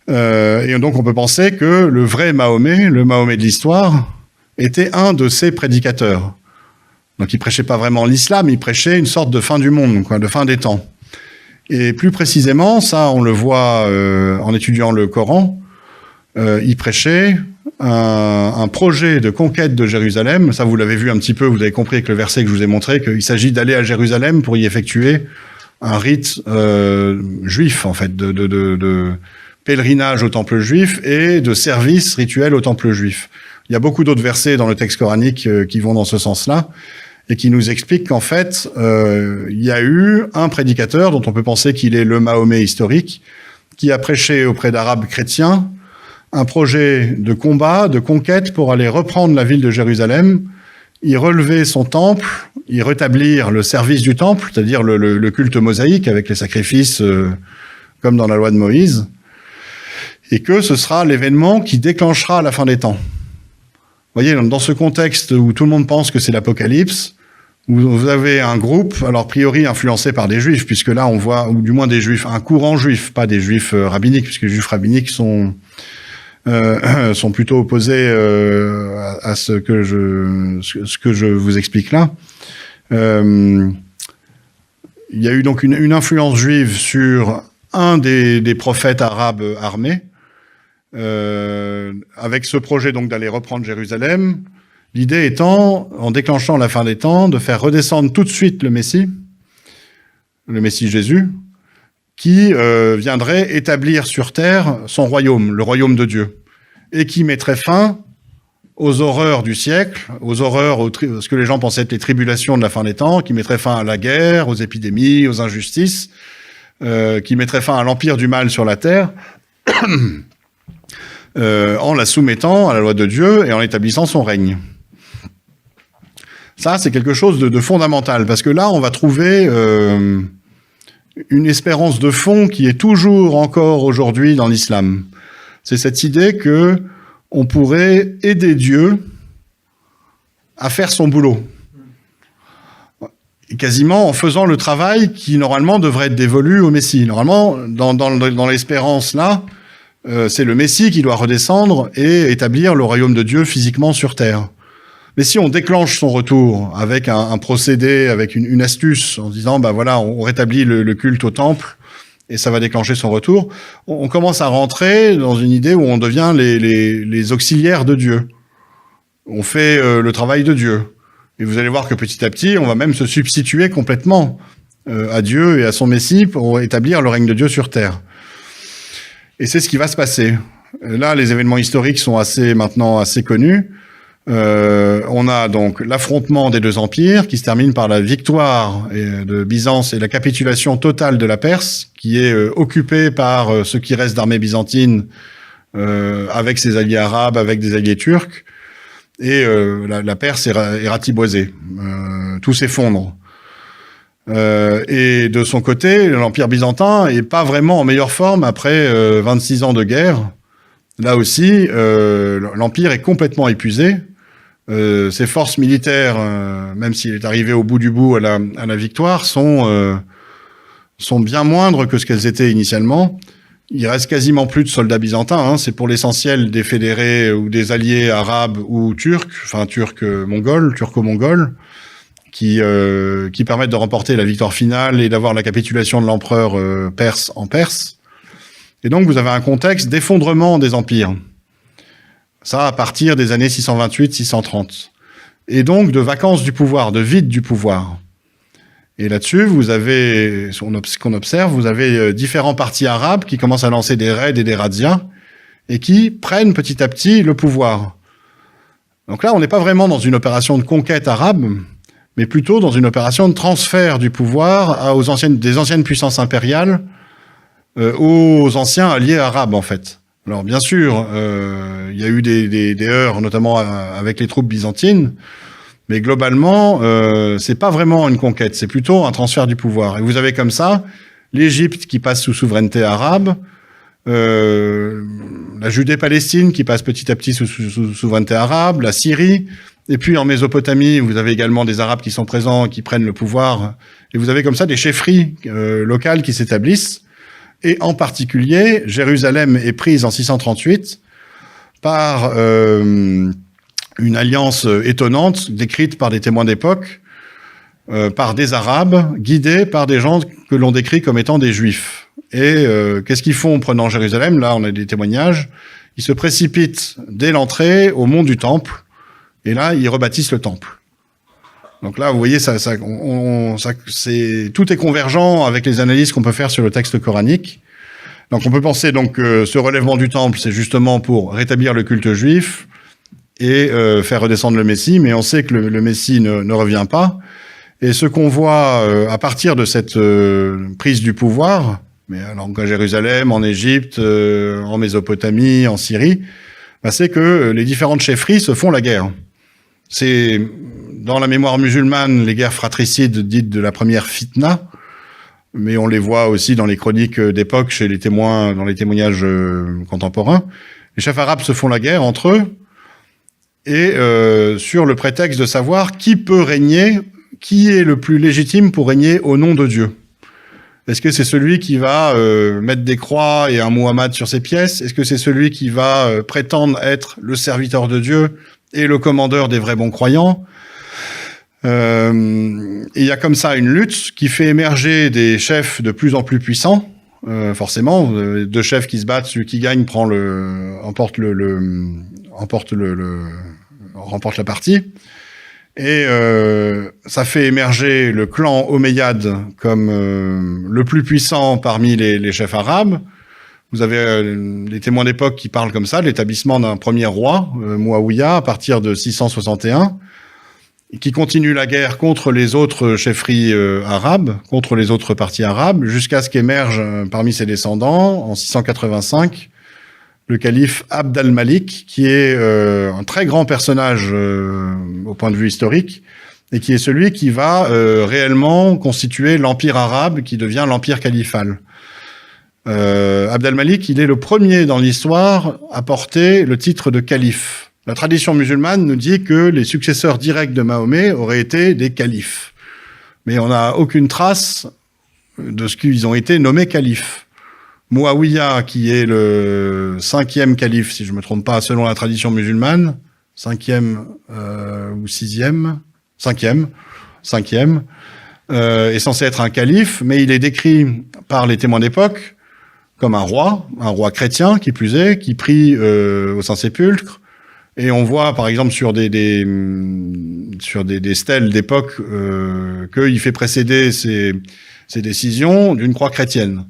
Et donc on peut penser que le vrai Mahomet, le Mahomet de l'histoire, était un de ces prédicateurs. Donc il prêchait pas vraiment l'islam, il prêchait une sorte de fin du monde, de fin des temps. Et plus précisément, ça on le voit en étudiant le Coran, il prêchait un projet de conquête de Jérusalem. Ça vous l'avez vu un petit peu, vous avez compris avec le verset que je vous ai montré, qu'il s'agit d'aller à Jérusalem pour y effectuer un rite juif, en fait, de pèlerinage au temple juif et de service rituel au temple juif. Il y a beaucoup d'autres versets dans le texte coranique qui vont dans ce sens-là et qui nous expliquent qu'en fait, il y a eu un prédicateur dont on peut penser qu'il est le Mahomet historique, qui a prêché auprès d'Arabes chrétiens un projet de combat, de conquête pour aller reprendre la ville de Jérusalem, y relever son temple, y rétablir le service du temple, c'est-à-dire le culte mosaïque avec les sacrifices comme dans la loi de Moïse, et que ce sera l'événement qui déclenchera la fin des temps. Vous voyez, dans ce contexte où tout le monde pense que c'est l'Apocalypse, où vous avez un groupe, alors a priori influencé par des juifs, puisque là on voit, ou du moins des juifs, un courant juif, pas des juifs rabbiniques, puisque les juifs rabbiniques sont plutôt opposés à ce que je vous explique là. Il y a eu donc une influence juive sur un des prophètes arabes armés, avec ce projet donc d'aller reprendre Jérusalem. L'idée étant, en déclenchant la fin des temps, de faire redescendre tout de suite le Messie Jésus, qui viendrait établir sur terre son royaume, le royaume de Dieu. et qui mettrait fin aux horreurs du siècle, aux horreurs, ce que les gens pensaient être les tribulations de la fin des temps, qui mettrait fin à la guerre, aux épidémies, aux injustices, qui mettrait fin à l'empire du mal sur la terre, en la soumettant à la loi de Dieu et en établissant son règne. Ça, c'est quelque chose de fondamental, parce que là, on va trouver une espérance de fond qui est toujours encore aujourd'hui dans l'islam. C'est cette idée que on pourrait aider Dieu à faire son boulot. Et quasiment en faisant le travail qui, normalement, devrait être dévolu au Messie. Normalement, dans l'espérance, là, c'est le Messie qui doit redescendre et établir le royaume de Dieu physiquement sur terre. Mais si on déclenche son retour avec un procédé, avec une astuce, en disant, bah voilà, on rétablit le culte au temple, et ça va déclencher son retour, on commence à rentrer dans une idée où on devient les auxiliaires de Dieu. On fait le travail de Dieu. Et vous allez voir que petit à petit, on va même se substituer complètement à Dieu et à son Messie pour établir le règne de Dieu sur terre. Et c'est ce qui va se passer. Là, les événements historiques sont maintenant assez connus. On a donc l'affrontement des deux empires qui se termine par la victoire de Byzance et la capitulation totale de la Perse, qui est occupée par ce qui reste d'armée byzantine avec ses alliés arabes, avec des alliés turcs, et la Perse est ratiboisée. Tout s'effondre. Et de son côté, l'Empire byzantin est pas vraiment en meilleure forme après 26 ans de guerre. Là aussi, l'Empire est complètement épuisé. Ses forces militaires, même s'il est arrivé au bout du bout à la victoire, sont bien moindres que ce qu'elles étaient initialement. Il reste quasiment plus de soldats byzantins. Hein. C'est pour l'essentiel des fédérés ou des alliés arabes ou turcs, enfin turco-mongols, qui permettent de remporter la victoire finale et d'avoir la capitulation de l'empereur perse en Perse. Et donc vous avez un contexte d'effondrement des empires. Ça à partir des années 628-630. Et donc de vacances du pouvoir, de vide du pouvoir. Et là-dessus, vous avez, ce qu'on observe, vous avez différents partis arabes qui commencent à lancer des raids et des razzias et qui prennent petit à petit le pouvoir. Donc là, on n'est pas vraiment dans une opération de conquête arabe, mais plutôt dans une opération de transfert du pouvoir des anciennes puissances impériales aux anciens alliés arabes, en fait. Alors bien sûr, il y a eu des heurts, notamment avec les troupes byzantines, mais globalement, c'est pas vraiment une conquête, c'est plutôt un transfert du pouvoir. Et vous avez comme ça l'Égypte qui passe sous souveraineté arabe, la Judée-Palestine qui passe petit à petit sous souveraineté arabe, la Syrie, et puis en Mésopotamie, vous avez également des Arabes qui sont présents, qui prennent le pouvoir, et vous avez comme ça des chefferies locales qui s'établissent. Et en particulier, Jérusalem est prise en 638 par une alliance étonnante, décrite par des témoins d'époque, par des Arabes, guidés par des gens que l'on décrit comme étant des Juifs. Et qu'est-ce qu'ils font en prenant Jérusalem? Là, on a des témoignages. Ils se précipitent dès l'entrée au mont du Temple, et là, ils rebâtissent le Temple. Donc là, vous voyez, tout est convergent avec les analyses qu'on peut faire sur le texte coranique. Donc on peut penser donc que ce relèvement du temple, c'est justement pour rétablir le culte juif et faire redescendre le Messie, mais on sait que le Messie ne revient pas. Et ce qu'on voit à partir de cette prise du pouvoir, mais alors à Jérusalem, en Égypte, en Mésopotamie, en Syrie, bah, c'est que les différentes chefferies se font la guerre. C'est dans la mémoire musulmane, les guerres fratricides dites de la première fitna, mais on les voit aussi dans les chroniques d'époque, chez les témoins, dans les témoignages contemporains. Les chefs arabes se font la guerre entre eux, et sur le prétexte de savoir qui peut régner, qui est le plus légitime pour régner au nom de Dieu. Est-ce que c'est celui qui va mettre des croix et un Muhammad sur ses pièces? Est-ce que c'est celui qui va prétendre être le serviteur de Dieu et le commandeur des vrais bons croyants? Et il y a comme ça une lutte qui fait émerger des chefs de plus en plus puissants, forcément, deux chefs qui se battent, celui qui gagne remporte la partie. Et ça fait émerger le clan Omeyyade comme le plus puissant parmi les chefs arabes. Vous avez les témoins d'époque qui parlent comme ça, l'établissement d'un premier roi, Muawiyah, à partir de 661, qui continue la guerre contre les autres chefferies arabes, contre les autres partis arabes, jusqu'à ce qu'émerge parmi ses descendants, en 685, le calife Abd al-Malik, qui est un très grand personnage au point de vue historique, et qui est celui qui va réellement constituer l'empire arabe, qui devient l'empire califal. Abd al-Malik, il est le premier dans l'histoire à porter le titre de calife. La tradition musulmane nous dit que les successeurs directs de Mahomet auraient été des califes. Mais on n'a aucune trace de ce qu'ils ont été nommés califes. Muawiyah, qui est le 5e calife, si je ne me trompe pas, selon la tradition musulmane, 5e ou 6e, 5e, est censé être un calife, mais il est décrit par les témoins d'époque comme un roi chrétien, qui plus est, qui prie au Saint-Sépulcre. Et on voit, par exemple, sur des stèles d'époque, qu'il fait précéder ses décisions d'une croix chrétienne.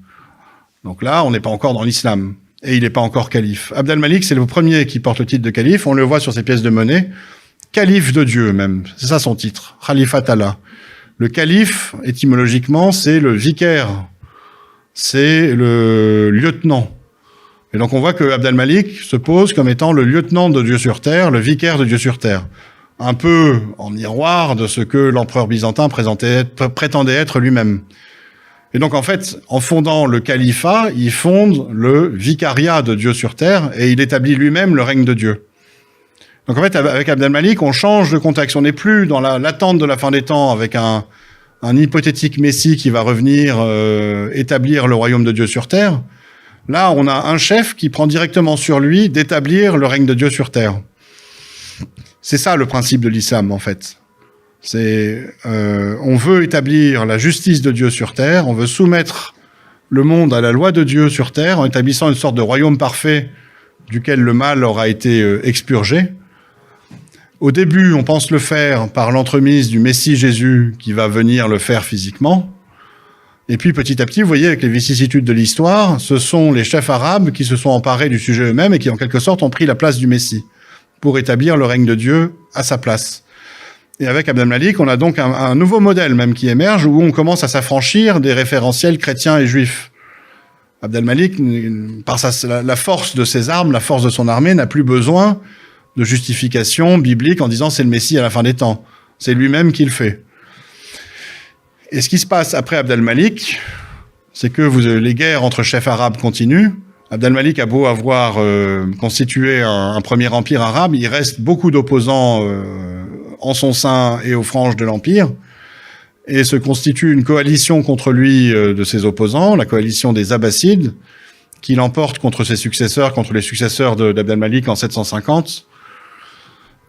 Donc là, on n'est pas encore dans l'islam. Et il n'est pas encore calife. Abd al-Malik, c'est le premier qui porte le titre de calife. On le voit sur ses pièces de monnaie. Calife de Dieu, même. C'est ça son titre. Khalifat Allah. Le calife, étymologiquement, c'est le vicaire. C'est le lieutenant. Et donc on voit que Abd al-Malik se pose comme étant le lieutenant de Dieu sur terre, le vicaire de Dieu sur terre. Un peu en miroir de ce que l'empereur byzantin prétendait être lui-même. Et donc en fait, en fondant le califat, il fonde le vicariat de Dieu sur terre et il établit lui-même le règne de Dieu. Donc en fait, avec Abd al-Malik, on change de contexte. On n'est plus dans l'attente de la fin des temps avec un hypothétique messie qui va revenir établir le royaume de Dieu sur terre. Là, on a un chef qui prend directement sur lui d'établir le règne de Dieu sur terre. C'est ça le principe de l'islam, en fait. On veut établir la justice de Dieu sur terre, on veut soumettre le monde à la loi de Dieu sur terre en établissant une sorte de royaume parfait duquel le mal aura été expurgé. Au début, on pense le faire par l'entremise du Messie Jésus qui va venir le faire physiquement. Et puis petit à petit, vous voyez, avec les vicissitudes de l'histoire, ce sont les chefs arabes qui se sont emparés du sujet eux-mêmes et qui en quelque sorte ont pris la place du Messie pour établir le règne de Dieu à sa place. Et avec Abd al-Malik, on a donc un nouveau modèle même qui émerge où on commence à s'affranchir des référentiels chrétiens et juifs. Abd al-Malik, par la force de ses armes, la force de son armée, n'a plus besoin de justification biblique en disant c'est le Messie à la fin des temps. C'est lui-même qui le fait. Et ce qui se passe après Abd al-Malik, c'est que les guerres entre chefs arabes continuent. Abd al-Malik a beau avoir constitué un premier empire arabe, il reste beaucoup d'opposants en son sein et aux franges de l'empire, et se constitue une coalition contre lui de ses opposants, la coalition des Abbassides, qui l'emporte contre ses successeurs, contre les successeurs d'Abd al-Malik en 750.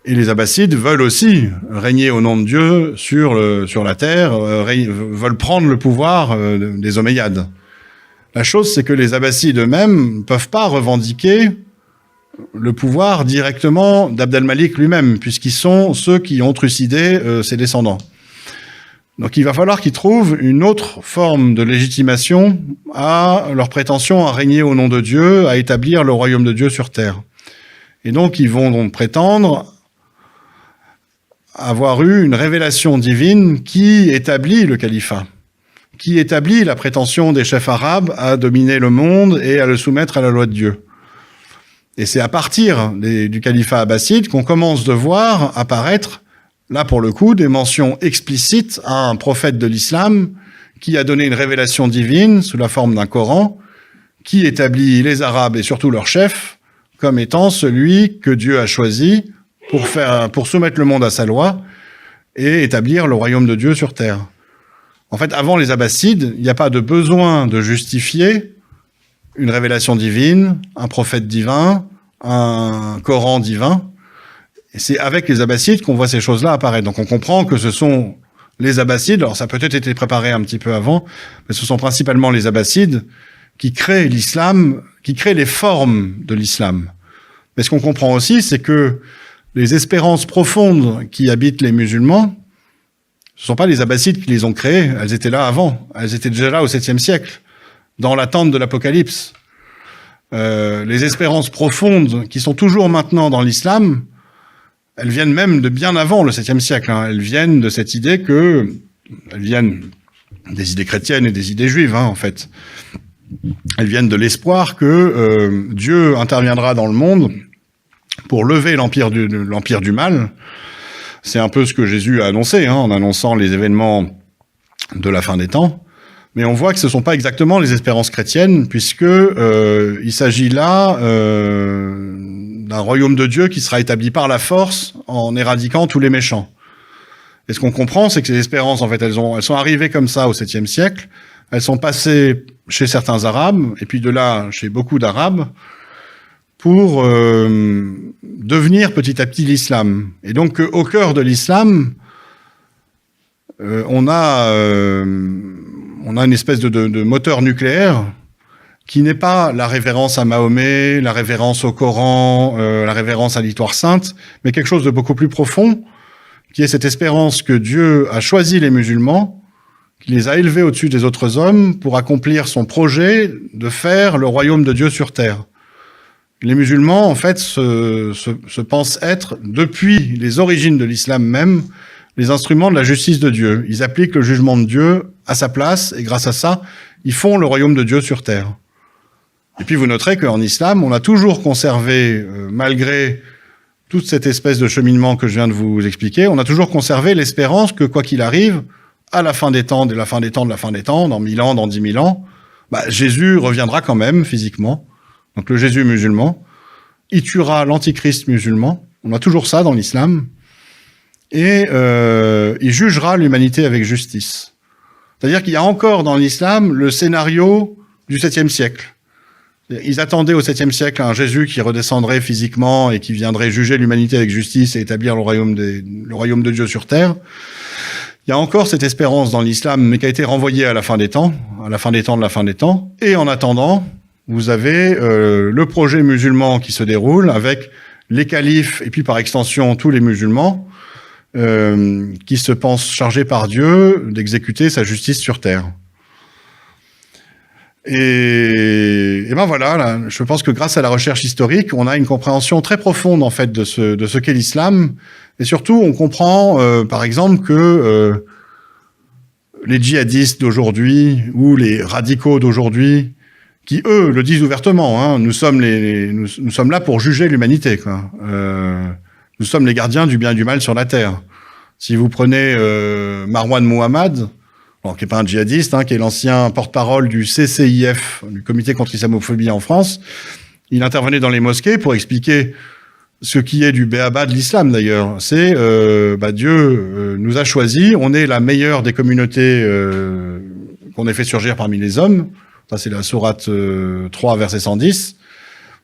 Et les Abbassides veulent aussi régner au nom de Dieu sur la terre, veulent prendre le pouvoir des Omeyyades. La chose, c'est que les Abbassides eux-mêmes ne peuvent pas revendiquer le pouvoir directement d'Abd al-Malik lui-même, puisqu'ils sont ceux qui ont trucidé ses descendants. Donc il va falloir qu'ils trouvent une autre forme de légitimation à leur prétention à régner au nom de Dieu, à établir le royaume de Dieu sur terre. Et donc ils vont donc prétendre avoir eu une révélation divine qui établit le califat, qui établit la prétention des chefs arabes à dominer le monde et à le soumettre à la loi de Dieu. Et c'est à partir du califat abbasside qu'on commence de voir apparaître, là pour le coup, des mentions explicites à un prophète de l'islam qui a donné une révélation divine sous la forme d'un Coran, qui établit les Arabes et surtout leurs chefs comme étant celui que Dieu a choisi pour soumettre le monde à sa loi et établir le royaume de Dieu sur terre. En fait, avant les Abbassides, il n'y a pas de besoin de justifier une révélation divine, un prophète divin, un Coran divin. Et c'est avec les Abbassides qu'on voit ces choses-là apparaître. Donc on comprend que ce sont les Abbassides, alors ça a peut-être été préparé un petit peu avant, mais ce sont principalement les Abbassides qui créent l'islam, qui créent les formes de l'islam. Mais ce qu'on comprend aussi, c'est que les espérances profondes qui habitent les musulmans, ce ne sont pas les Abbassides qui les ont créées, elles étaient là avant, elles étaient déjà là au 7e siècle, dans l'attente de l'Apocalypse. les espérances profondes qui sont toujours maintenant dans l'islam, elles viennent même de bien avant le 7e siècle. Hein. Elles viennent de cette idée elles viennent des idées chrétiennes et des idées juives, hein, en fait. Elles viennent de l'espoir que Dieu interviendra dans le monde pour lever l'empire du mal. C'est un peu ce que Jésus a annoncé, hein, en annonçant les événements de la fin des temps. Mais on voit que ce ne sont pas exactement les espérances chrétiennes, puisque il s'agit là d'un royaume de Dieu qui sera établi par la force en éradiquant tous les méchants. Et ce qu'on comprend, c'est que ces espérances, en fait, elles sont arrivées comme ça au 7e siècle. Elles sont passées chez certains Arabes, et puis de là chez beaucoup d'Arabes, pour devenir petit à petit l'islam. Et donc, au cœur de l'islam, on a une espèce de moteur nucléaire qui n'est pas la révérence à Mahomet, la révérence au Coran, la révérence à l'histoire sainte, mais quelque chose de beaucoup plus profond, qui est cette espérance que Dieu a choisi les musulmans, qui les a élevés au-dessus des autres hommes pour accomplir son projet de faire le royaume de Dieu sur terre. Les musulmans, en fait, se pensent être, depuis les origines de l'islam même, les instruments de la justice de Dieu. Ils appliquent le jugement de Dieu à sa place, et grâce à ça, ils font le royaume de Dieu sur terre. Et puis vous noterez qu'en islam, on a toujours conservé, malgré toute cette espèce de cheminement que je viens de vous expliquer, on a toujours conservé l'espérance que, quoi qu'il arrive, à la fin des temps, de la fin des temps, de la fin des temps, dans 1000 ans, dans 10 000 ans, Jésus reviendra quand même, physiquement. Donc le Jésus musulman, il tuera l'antichrist musulman. On a toujours ça dans l'islam. Et il jugera l'humanité avec justice. C'est-à-dire qu'il y a encore dans l'islam le scénario du 7e siècle. Ils attendaient au 7e siècle un Jésus qui redescendrait physiquement et qui viendrait juger l'humanité avec justice et établir le royaume de Dieu sur terre. Il y a encore cette espérance dans l'islam, mais qui a été renvoyée à la fin des temps, à la fin des temps de la fin des temps. Et en attendant, vous avez le projet musulman qui se déroule avec les califes et puis par extension tous les musulmans qui se pensent chargés par Dieu d'exécuter sa justice sur terre. Et ben voilà, là, je pense que grâce à la recherche historique, on a une compréhension très profonde en fait de ce qu'est l'islam, et surtout on comprend par exemple que les djihadistes d'aujourd'hui ou les radicaux d'aujourd'hui, qui eux le disent ouvertement, hein, nous sommes là pour juger l'humanité, quoi. Nous sommes les gardiens du bien et du mal sur la terre. Si vous prenez Marwan Muhammad, qui n'est pas un djihadiste, hein, qui est l'ancien porte-parole du CCIF, du Comité contre l'islamophobie en France, il intervenait dans les mosquées pour expliquer ce qui est du béaba de l'islam d'ailleurs. C'est Dieu nous a choisis, on est la meilleure des communautés qu'on ait fait surgir parmi les hommes. Ça c'est la sourate 3, verset 110.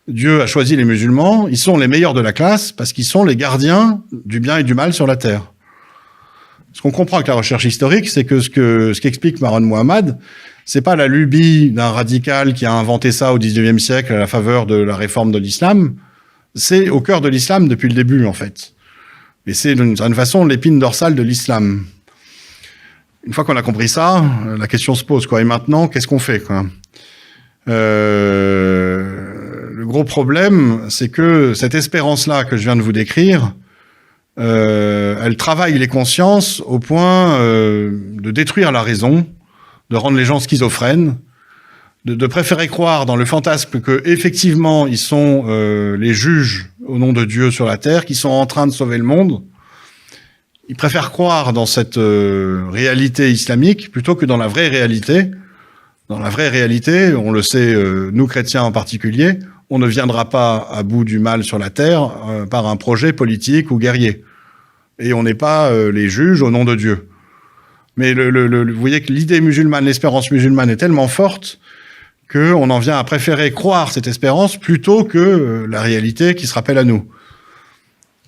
Dieu a choisi les musulmans, ils sont les meilleurs de la classe parce qu'ils sont les gardiens du bien et du mal sur la terre. Ce qu'on comprend avec la recherche historique, c'est que ce qu'explique Marwan Muhammad, c'est pas la lubie d'un radical qui a inventé ça au 19e siècle à la faveur de la réforme de l'islam. C'est au cœur de l'islam depuis le début, en fait. Et c'est d'une certaine façon l'épine dorsale de l'islam. Une fois qu'on a compris ça, la question se pose, quoi. Et maintenant, qu'est-ce qu'on fait, quoi? Le gros problème, c'est que cette espérance-là que je viens de vous décrire, elle travaille les consciences au point de détruire la raison, de rendre les gens schizophrènes, de préférer croire dans le fantasme que effectivement ils sont les juges au nom de Dieu sur la terre, qui sont en train de sauver le monde. Ils préfèrent croire dans cette réalité islamique plutôt que dans la vraie réalité. Dans la vraie réalité, on le sait, nous chrétiens en particulier, on ne viendra pas à bout du mal sur la terre par un projet politique ou guerrier. Et on n'est pas les juges au nom de Dieu. Mais vous voyez que l'idée musulmane, l'espérance musulmane est tellement forte qu'on en vient à préférer croire cette espérance plutôt que la réalité qui se rappelle à nous.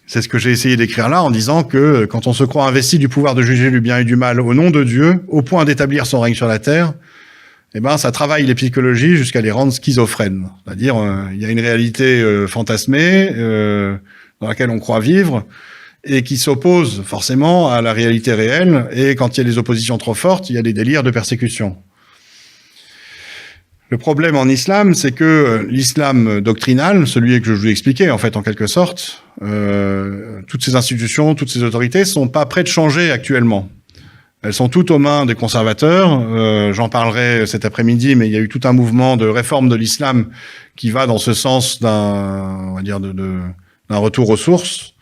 C'est ce que j'ai essayé d'écrire là en disant que quand on se croit investi du pouvoir de juger du bien et du mal au nom de Dieu, au point d'établir son règne sur la terre, ça travaille les psychologies jusqu'à les rendre schizophrènes. C'est-à-dire, il y a une réalité fantasmée dans laquelle on croit vivre, et qui s'oppose forcément à la réalité réelle, et quand il y a des oppositions trop fortes, il y a des délires de persécution. Le problème en islam, c'est que l'islam doctrinal, celui que je vous ai expliqué, en fait, en quelque sorte, toutes ces institutions, toutes ces autorités sont pas prêtes de changer actuellement. Elles sont toutes aux mains des conservateurs. J'en parlerai cet après-midi, mais il y a eu tout un mouvement de réforme de l'islam qui va dans ce sens on va dire, d'un retour aux sources.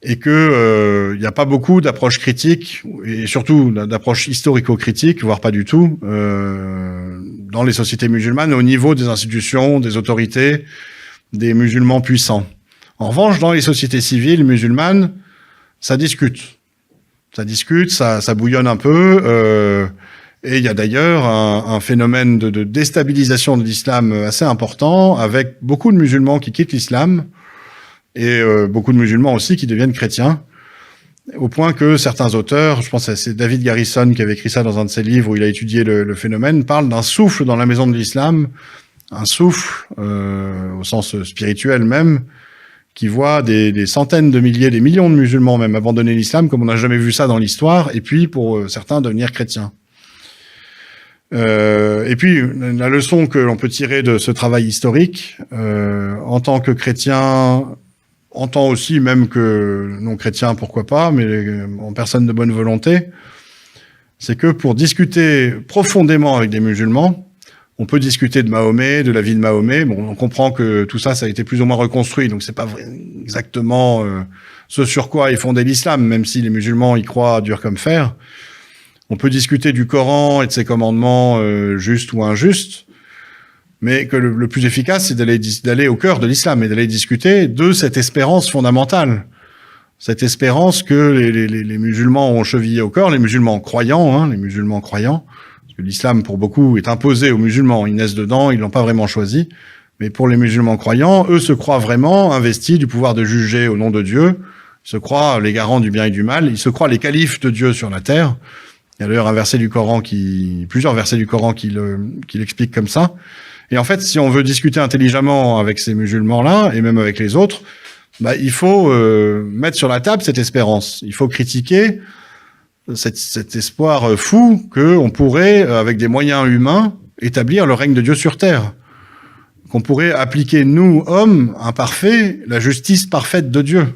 Et que il n'y a pas beaucoup d'approches critiques, et surtout d'approches historico-critiques, voire pas du tout, dans les sociétés musulmanes, au niveau des institutions, des autorités, des musulmans puissants. En revanche, dans les sociétés civiles musulmanes, ça discute. Ça bouillonne un peu, et il y a d'ailleurs un phénomène de déstabilisation de l'islam assez important, avec beaucoup de musulmans qui quittent l'islam, et beaucoup de musulmans aussi qui deviennent chrétiens, au point que certains auteurs, je pense que c'est David Garrison qui avait écrit ça dans un de ses livres où il a étudié le phénomène, parlent d'un souffle dans la maison de l'islam, un souffle au sens spirituel même, qui voit des centaines de milliers, des millions de musulmans même abandonner l'islam, comme on n'a jamais vu ça dans l'histoire, et puis pour certains devenir chrétiens. Et puis la leçon que l'on peut tirer de ce travail historique, en tant que chrétien, en tant aussi même que non chrétien, pourquoi pas, mais en personne de bonne volonté, c'est que pour discuter profondément avec des musulmans, on peut discuter de Mahomet, de la vie de Mahomet. Bon, on comprend que tout ça, ça a été plus ou moins reconstruit, donc c'est pas exactement ce sur quoi est fondé l'islam, même si les musulmans y croient dur comme fer. On peut discuter du Coran et de ses commandements justes ou injustes, mais que le plus efficace, c'est d'aller au cœur de l'islam et d'aller discuter de cette espérance fondamentale. Cette espérance que les musulmans ont chevillé au cœur, les musulmans croyants, parce que l'islam, pour beaucoup, est imposé aux musulmans. Ils naissent dedans, ils l'ont pas vraiment choisi. Mais pour les musulmans croyants, eux se croient vraiment investis du pouvoir de juger au nom de Dieu. Ils se croient les garants du bien et du mal. Ils se croient les califes de Dieu sur la terre. Il y a d'ailleurs plusieurs versets du Coran qui l'expliquent comme ça. Et en fait, si on veut discuter intelligemment avec ces musulmans-là, et même avec les autres, il faut mettre sur la table cette espérance. Il faut critiquer cet espoir fou qu'on pourrait, avec des moyens humains, établir le règne de Dieu sur terre. Qu'on pourrait appliquer, nous, hommes imparfaits, la justice parfaite de Dieu.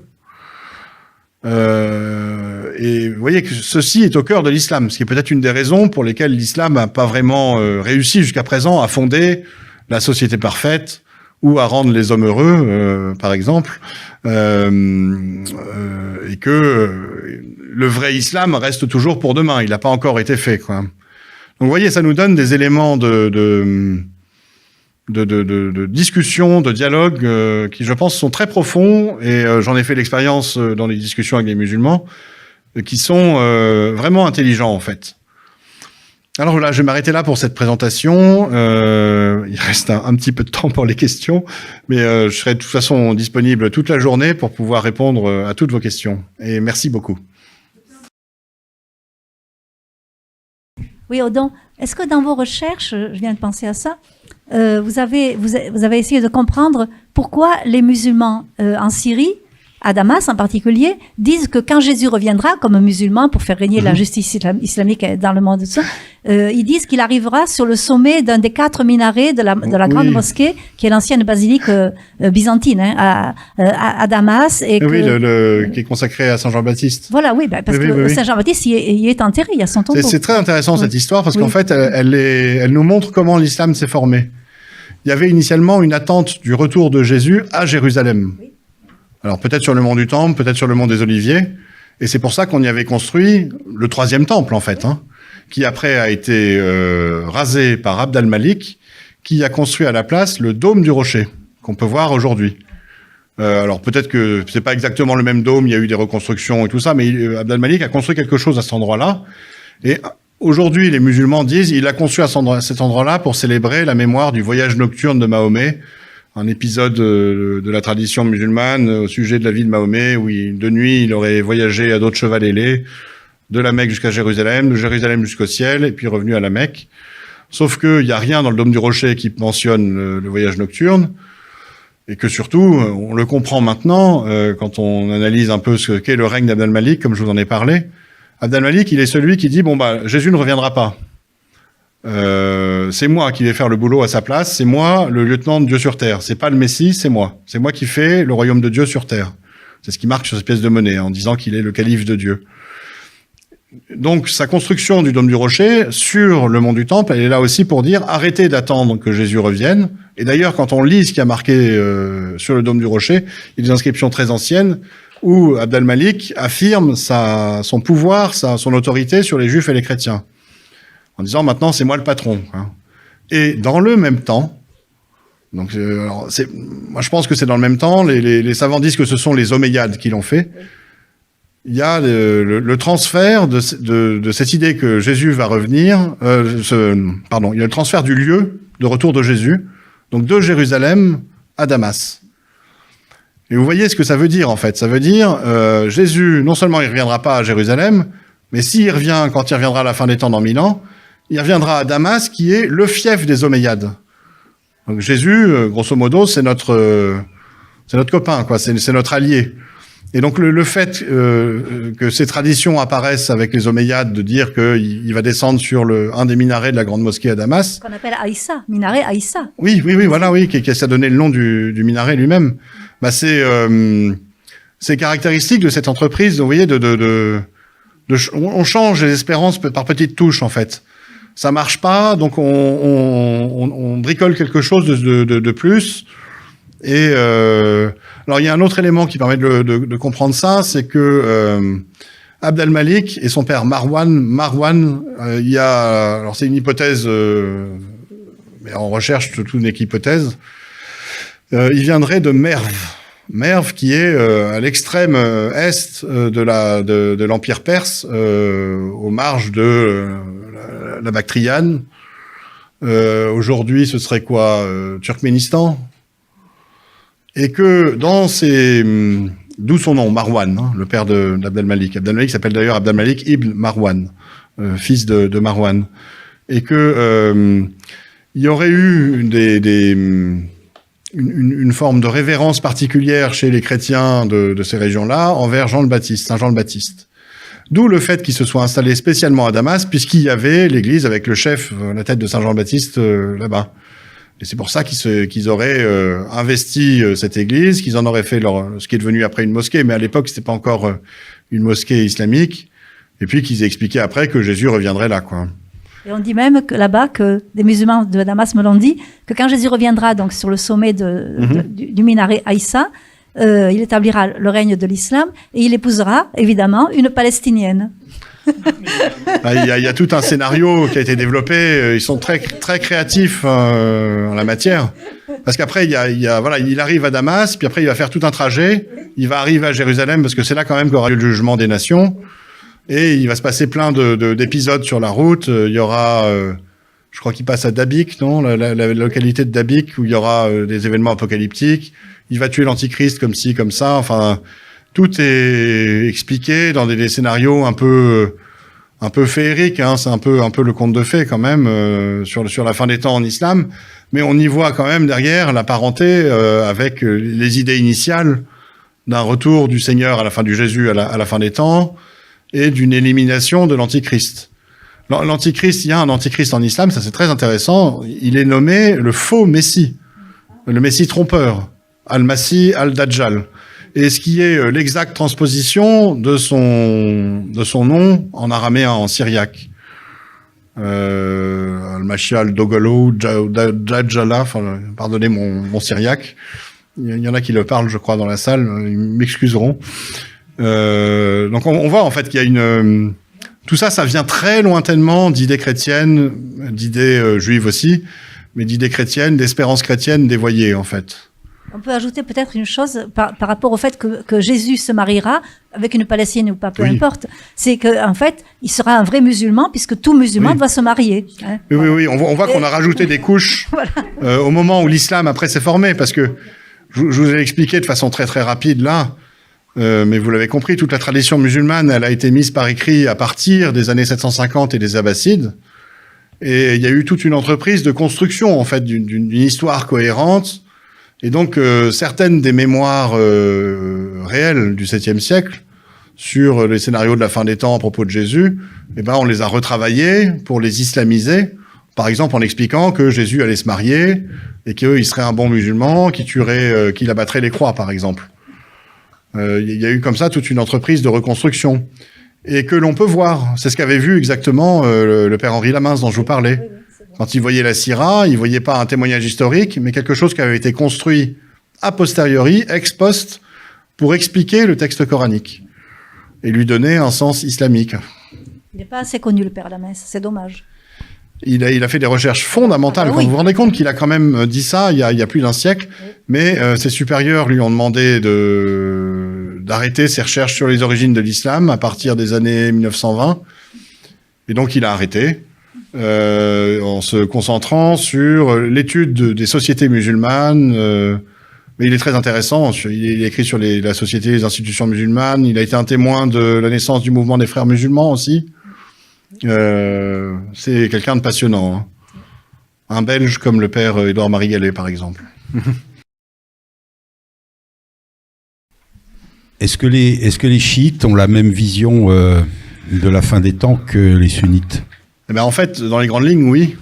Et vous voyez que ceci est au cœur de l'islam, ce qui est peut-être une des raisons pour lesquelles l'islam n'a pas vraiment réussi jusqu'à présent à fonder la société parfaite ou à rendre les hommes heureux, par exemple, et que le vrai islam reste toujours pour demain. Il n'a pas encore été fait, quoi. Donc, vous voyez, ça nous donne des éléments de discussion, de dialogue, qui, je pense, sont très profonds, et j'en ai fait l'expérience dans les discussions avec les musulmans, qui sont vraiment intelligents, en fait. Alors là, je vais m'arrêter là pour cette présentation. Il reste un petit peu de temps pour les questions, mais je serai de toute façon disponible toute la journée pour pouvoir répondre à toutes vos questions. Et merci beaucoup. Oui, Odon, est-ce que dans vos recherches, je viens de penser à ça, vous avez essayé de comprendre pourquoi les musulmans en Syrie, à Damas en particulier, disent que quand Jésus reviendra comme musulman pour faire régner la justice islamique dans le monde, ils disent qu'il arrivera sur le sommet d'un des 4 minarets de la grande mosquée, qui est l'ancienne basilique byzantine, à Damas. Et qui est consacré à Saint Jean-Baptiste. Voilà, oui, parce que Saint Jean-Baptiste y est enterré, il y a son tombeau. C'est très intéressant cette histoire, parce qu'en fait, elle nous montre comment l'islam s'est formé. Il y avait initialement une attente du retour de Jésus à Jérusalem. Oui. Alors peut-être sur le mont du Temple, peut-être sur le mont des Oliviers, et c'est pour ça qu'on y avait construit le 3e temple, en fait, qui après a été rasé par Abd al-Malik, qui a construit à la place le dôme du rocher, qu'on peut voir aujourd'hui. Alors peut-être que c'est pas exactement le même dôme, il y a eu des reconstructions et tout ça, mais Abd al-Malik a construit quelque chose à cet endroit-là, et aujourd'hui les musulmans disent il a construit à cet endroit-là pour célébrer la mémoire du voyage nocturne de Mahomet, un épisode de la tradition musulmane au sujet de la vie de Mahomet, où de nuit, il aurait voyagé à d'autres cheval ailés, de la Mecque jusqu'à Jérusalem, de Jérusalem jusqu'au ciel, et puis revenu à la Mecque. Sauf qu'il n'y a rien dans le Dôme du Rocher qui mentionne le voyage nocturne, et que surtout, on le comprend maintenant, quand on analyse un peu ce qu'est le règne d'Abd al-Malik, comme je vous en ai parlé. Abd al-Malik, il est celui qui dit, Jésus ne reviendra pas. c'est moi qui vais faire le boulot à sa place, c'est moi le lieutenant de Dieu sur terre. C'est pas le Messie, c'est moi. C'est moi qui fais le royaume de Dieu sur terre. C'est ce qui marque sur cette pièce de monnaie, en disant qu'il est le calife de Dieu. Donc, sa construction du dôme du rocher sur le mont du Temple, elle est là aussi pour dire arrêtez d'attendre que Jésus revienne. Et d'ailleurs, quand on lit ce qui a marqué sur le dôme du rocher, il y a des inscriptions très anciennes où Abd al-Malik affirme son pouvoir, son autorité sur les Juifs et les chrétiens, en disant maintenant c'est moi le patron. Hein. Et dans le même temps, donc moi je pense que c'est dans le même temps, les savants disent que ce sont les Omeyyades qui l'ont fait. Il y a le transfert de cette idée que Jésus va revenir, il y a le transfert du lieu de retour de Jésus, donc de Jérusalem à Damas. Et vous voyez ce que ça veut dire en fait. Ça veut dire Jésus, non seulement il ne reviendra pas à Jérusalem, mais s'il revient, quand il reviendra à la fin des temps dans 1000 ans, il reviendra à Damas qui est le fief des Omeyyades. Donc Jésus, grosso modo, c'est notre copain, quoi, c'est notre allié. Et donc le fait que ces traditions apparaissent avec les Omeyyades, de dire qu'il va descendre sur un des minarets de la grande mosquée à Damas. Qu'on appelle Aïssa, minaret Aïssa. Oui, voilà, qui a donné le nom du minaret lui-même. Bah c'est caractéristique de cette entreprise. Vous voyez, on change les espérances par petites touches en fait. Ça marche pas, donc on bricole quelque chose de plus. Et alors il y a un autre élément qui permet de comprendre ça, c'est que Abd al-Malik et son père Marwan, alors c'est une hypothèse, mais on recherche toute une hypothèse. Il viendrait de Merv qui est à l'extrême est de l'Empire perse, aux marges de la Bactriane. Aujourd'hui, ce serait quoi, Turkménistan. Et que d'où son nom, Marwan, hein, le père d'Abd al-Malik. Abd al-Malik s'appelle d'ailleurs Abd al-Malik ibn Marwan, fils de Marwan. Et que il y aurait eu une forme de révérence particulière chez les chrétiens de ces régions-là envers Saint Jean le Baptiste. D'où le fait qu'il se soit installé spécialement à Damas, puisqu'il y avait l'église avec le chef, la tête de Saint Jean le Baptiste là-bas. Et c'est pour ça qu'ils auraient investi cette église, qu'ils en auraient fait ce qui est devenu après une mosquée, mais à l'époque c'était pas encore une mosquée islamique, et puis qu'ils aient expliqué après que Jésus reviendrait là, quoi. Et on dit même que là-bas, que des musulmans de Damas me l'ont dit, que quand Jésus reviendra donc sur le sommet du minaret Aïssa, il établira le règne de l'islam et il épousera évidemment une Palestinienne. Il y a tout un scénario qui a été développé. Ils sont très très créatifs en la matière, parce qu'après il arrive à Damas, puis après il va faire tout un trajet. Il va arriver à Jérusalem parce que c'est là quand même qu'aura lieu le jugement des nations, et il va se passer plein d'épisodes sur la route. Il y aura, je crois qu'il passe à Dabik, non, la localité de Dabik, où il y aura des événements apocalyptiques. Il va tuer l'antichrist comme ci, comme ça. Enfin, tout est expliqué dans des scénarios un peu féeriques, hein. C'est un peu le conte de fées quand même sur la fin des temps en islam, mais on y voit quand même derrière la parenté avec les idées initiales d'un retour du Seigneur à la fin du Jésus à la fin des temps, et d'une élimination de l'antichrist. L'antichrist, il y a un antichrist en islam, ça c'est très intéressant. Il est nommé le faux Messie, le Messie trompeur, Al-Masih al-Dajjal. Et ce qui est l'exacte transposition de son nom en araméen, en syriaque. Al-Masih al-Dogolo, Dajjala, enfin, pardonnez mon syriaque. Il y en a qui le parlent, je crois, dans la salle, ils m'excuseront. Donc on voit en fait qu'il y a tout ça vient très lointainement d'idées chrétiennes, d'idées juives aussi, mais d'idées chrétiennes, d'espérances chrétiennes dévoyées en fait. On peut ajouter peut-être une chose par rapport au fait que Jésus se mariera avec une Palestinienne ou pas, peu importe. C'est qu'en fait, il sera un vrai musulman, puisque tout musulman doit se marier. Hein. Oui. On voit qu'on a rajouté des couches voilà. Au moment où l'islam après s'est formé, parce que je vous ai expliqué de façon très très rapide là, mais vous l'avez compris, toute la tradition musulmane, elle a été mise par écrit à partir des années 750 et des Abbassides. Et il y a eu toute une entreprise de construction, en fait, d'une histoire cohérente. Et donc, certaines des mémoires réelles du 7e siècle sur les scénarios de la fin des temps à propos de Jésus, on les a retravaillées pour les islamiser, Par exemple, en expliquant que Jésus allait se marier et qu'il serait un bon musulman, qu'il abattrait les croix, par exemple. Il y a eu comme ça toute une entreprise de reconstruction. Et que l'on peut voir. C'est ce qu'avait vu exactement le père Henri Lamince dont je vous parlais. Oui, quand il voyait la Sira, il voyait pas un témoignage historique, mais quelque chose qui avait été construit a posteriori, ex post, pour expliquer le texte coranique et lui donner un sens islamique. Il n'est pas assez connu, le père Lamince, c'est dommage. Il a fait des recherches fondamentales. Quand vous vous rendez compte qu'il a quand même dit ça il y a plus d'un siècle, mais ses supérieurs lui ont demandé d'arrêter ses recherches sur les origines de l'islam à partir des années 1920. Et donc il a arrêté en se concentrant sur l'étude des sociétés musulmanes. Mais il est très intéressant. Il écrit sur la société, les institutions musulmanes. Il a été un témoin de la naissance du mouvement des frères musulmans aussi. C'est quelqu'un de passionnant. Hein. Un Belge comme le père Édouard-Marie Gallet, par exemple. Est-ce que les chiites ont la même vision de la fin des temps que les sunnites? Eh ben, en fait, dans les grandes lignes, oui.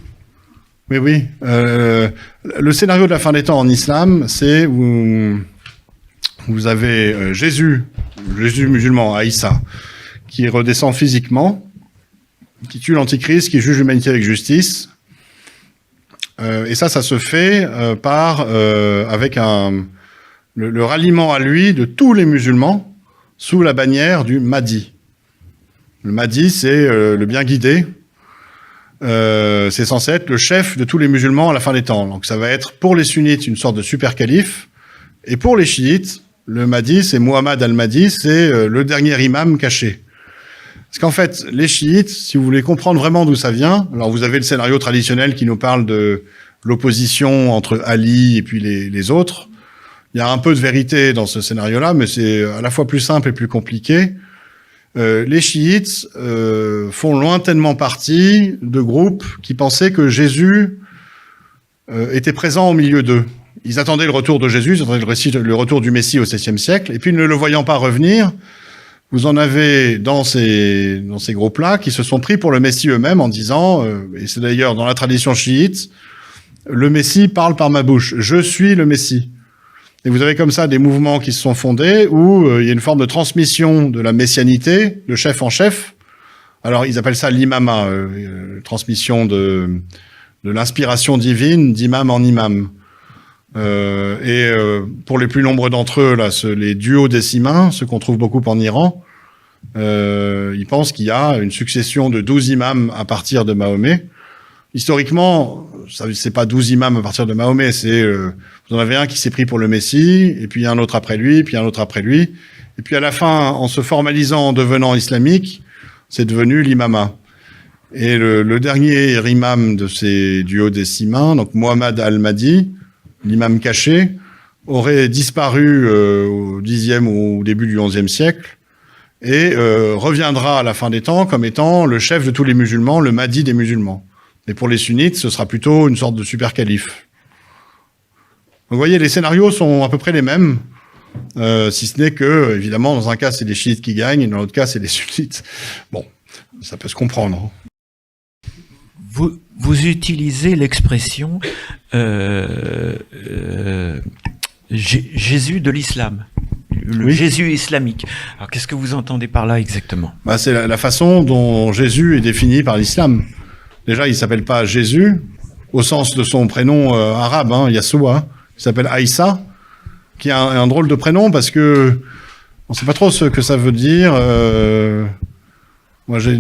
Oui. Le scénario de la fin des temps en islam, c'est où vous avez Jésus musulman, Aïssa, qui redescend physiquement, qui tue l'antichrist, qui juge l'humanité avec justice. Et ça se fait avec le ralliement à lui de tous les musulmans sous la bannière du Mahdi. Le Mahdi, c'est le bien guidé. C'est censé être le chef de tous les musulmans à la fin des temps. Donc ça va être pour les sunnites une sorte de super calife, et pour les chiites, le Mahdi, c'est Muhammad al-Mahdi, c'est le dernier imam caché. Parce qu'en fait, les chiites, si vous voulez comprendre vraiment d'où ça vient, alors vous avez le scénario traditionnel qui nous parle de l'opposition entre Ali et puis les autres. Il y a un peu de vérité dans ce scénario-là, mais c'est à la fois plus simple et plus compliqué. Les chiites font lointainement partie de groupes qui pensaient que Jésus était présent au milieu d'eux. Ils attendaient le retour de Jésus, ils attendaient le retour du Messie au XVIe siècle, et puis ne le voyant pas revenir, vous en avez dans ces groupes-là qui se sont pris pour le Messie eux-mêmes en disant, et c'est d'ailleurs dans la tradition chiite, le Messie parle par ma bouche, je suis le Messie. Et vous avez comme ça des mouvements qui se sont fondés où il y a une forme de transmission de la messianité, de chef en chef. Alors ils appellent ça l'imama, transmission de l'inspiration divine d'imam en imam. Pour les plus nombreux d'entre eux, là, les duos décimains, ceux qu'on trouve beaucoup en Iran, ils pensent qu'il y a une succession de 12 imams à partir de Mahomet. Historiquement, c'est pas 12 imams à partir de Mahomet, c'est vous en avez un qui s'est pris pour le Messie, et puis un autre après lui, puis un autre après lui, et puis à la fin, en se formalisant, en devenant islamique, c'est devenu l'imama. Et le dernier imam de ces duos décimains, donc Muhammad al-Mahdi, l'imam caché, aurait disparu au Xe ou au début du XIe siècle et reviendra à la fin des temps comme étant le chef de tous les musulmans, le Mahdi des musulmans. Et pour les sunnites, ce sera plutôt une sorte de super calife. Vous voyez, les scénarios sont à peu près les mêmes, si ce n'est que, évidemment, dans un cas, c'est les chiites qui gagnent, et dans l'autre cas, c'est les sunnites. Bon, ça peut se comprendre. Vous utilisez l'expression Jésus de l'islam, le Jésus islamique. Alors qu'est-ce que vous entendez par là exactement? C'est la façon dont Jésus est défini par l'islam. Déjà, il s'appelle pas Jésus au sens de son prénom arabe, Yassoua. Il s'appelle Aïssa, qui a un drôle de prénom parce que on sait pas trop ce que ça veut dire. Moi, j'ai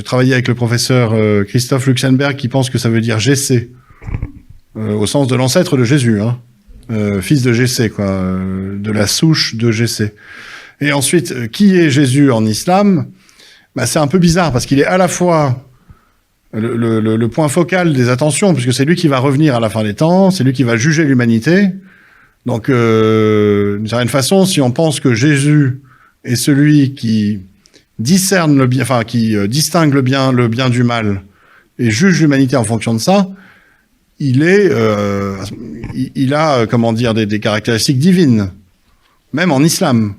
travaillé avec le professeur Christophe Luxemberg qui pense que ça veut dire Jessé, au sens de l'ancêtre de Jésus, fils de Jessé, de la souche de Jessé. Et ensuite, qui est Jésus en islam? C'est un peu bizarre parce qu'il est à la fois le point focal des attentions, puisque c'est lui qui va revenir à la fin des temps, c'est lui qui va juger l'humanité. Donc, d'une certaine façon, si on pense que Jésus est celui qui discerne le bien, qui distingue le bien du mal, et juge l'humanité en fonction de ça, il a, des caractéristiques divines, même en islam.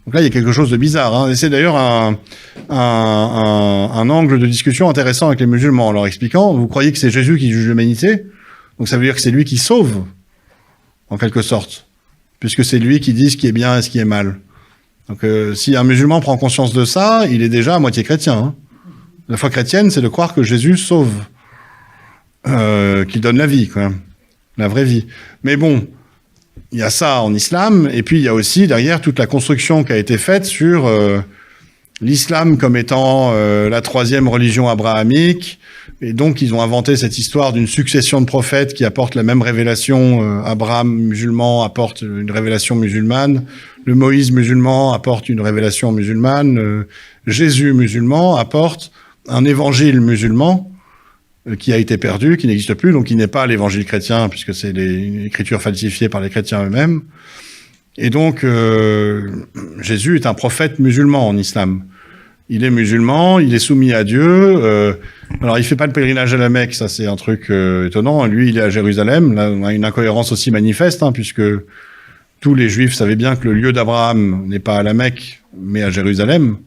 Donc là, il y a quelque chose de bizarre. Hein. Et c'est d'ailleurs un angle de discussion intéressant avec les musulmans, en leur expliquant, vous croyez que c'est Jésus qui juge l'humanité? Donc ça veut dire que c'est lui qui sauve, en quelque sorte, puisque c'est lui qui dit ce qui est bien et ce qui est mal. Donc si un musulman prend conscience de ça, il est déjà à moitié chrétien. Hein. La foi chrétienne, c'est de croire que Jésus sauve, qu'il donne la vie, quoi, la vraie vie. Mais bon, il y a ça en islam, et puis il y a aussi derrière toute la construction qui a été faite sur l'islam comme étant la troisième religion abrahamique, et donc ils ont inventé cette histoire d'une succession de prophètes qui apportent la même révélation. Abraham musulman apporte une révélation musulmane, le Moïse musulman apporte une révélation musulmane, Jésus musulman apporte un évangile musulman qui a été perdu, qui n'existe plus, donc qui n'est pas l'évangile chrétien, puisque c'est une écriture falsifiée par les chrétiens eux-mêmes. Et donc, Jésus est un prophète musulman en islam. Il est musulman, il est soumis à Dieu. Alors, il fait pas le pèlerinage à la Mecque, ça c'est un truc étonnant. Lui, il est à Jérusalem. Là, on a une incohérence aussi manifeste, hein, puisque tous les Juifs savaient bien que le lieu d'Abraham n'est pas à la Mecque, mais à Jérusalem.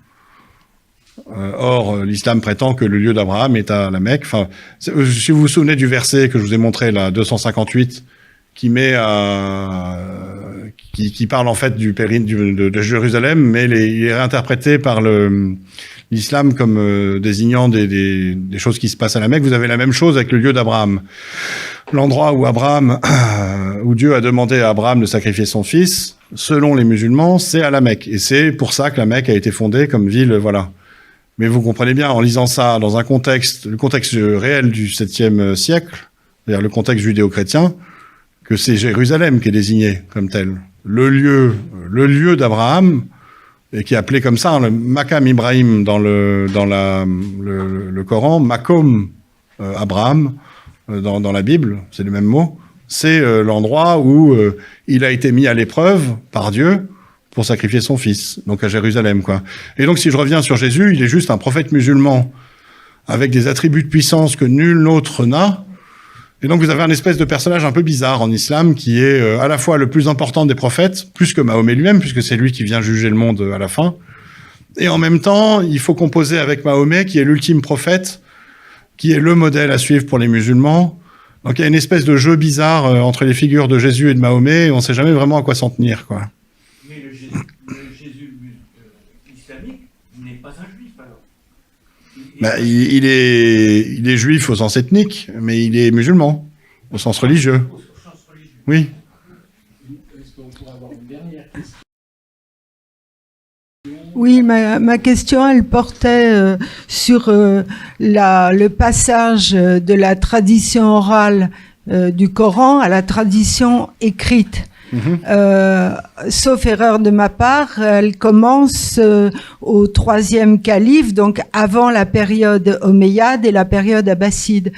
Or, l'islam prétend que le lieu d'Abraham est à la Mecque. Enfin, si vous vous souvenez du verset que je vous ai montré, là, 258, qui parle en fait du pèlerinage de Jérusalem, mais il est réinterprété par l'islam comme désignant des choses qui se passent à la Mecque. Vous avez la même chose avec le lieu d'Abraham. L'endroit où Dieu a demandé à Abraham de sacrifier son fils, selon les musulmans, c'est à la Mecque. Et c'est pour ça que la Mecque a été fondée comme ville, voilà. Mais vous comprenez bien, en lisant ça dans le contexte réel du 7e siècle, c'est-à-dire le contexte judéo-chrétien, que c'est Jérusalem qui est désigné comme tel. Le lieu d'Abraham, et qui est appelé comme ça, le Makam Ibrahim dans le Coran, Makom Abraham dans la Bible, c'est le même mot, c'est l'endroit où il a été mis à l'épreuve par Dieu pour sacrifier son fils, donc à Jérusalem, quoi. Et donc, si je reviens sur Jésus, il est juste un prophète musulman avec des attributs de puissance que nul autre n'a. Et donc, vous avez un espèce de personnage un peu bizarre en islam qui est à la fois le plus important des prophètes, plus que Mahomet lui-même, puisque c'est lui qui vient juger le monde à la fin. Et en même temps, il faut composer avec Mahomet, qui est l'ultime prophète, qui est le modèle à suivre pour les musulmans. Donc, il y a une espèce de jeu bizarre entre les figures de Jésus et de Mahomet, et on ne sait jamais vraiment à quoi s'en tenir, quoi. Mais le Jésus islamique n'est pas un juif, alors. Il est juif au sens ethnique, mais il est musulman, au sens religieux. Oui. Est-ce qu'on pourrait avoir une dernière question? Oui, ma question, elle portait sur le passage de la tradition orale du Coran à la tradition écrite. Sauf erreur de ma part, elle commence au 3e calife, donc avant la période omeyyade et la période abbasside.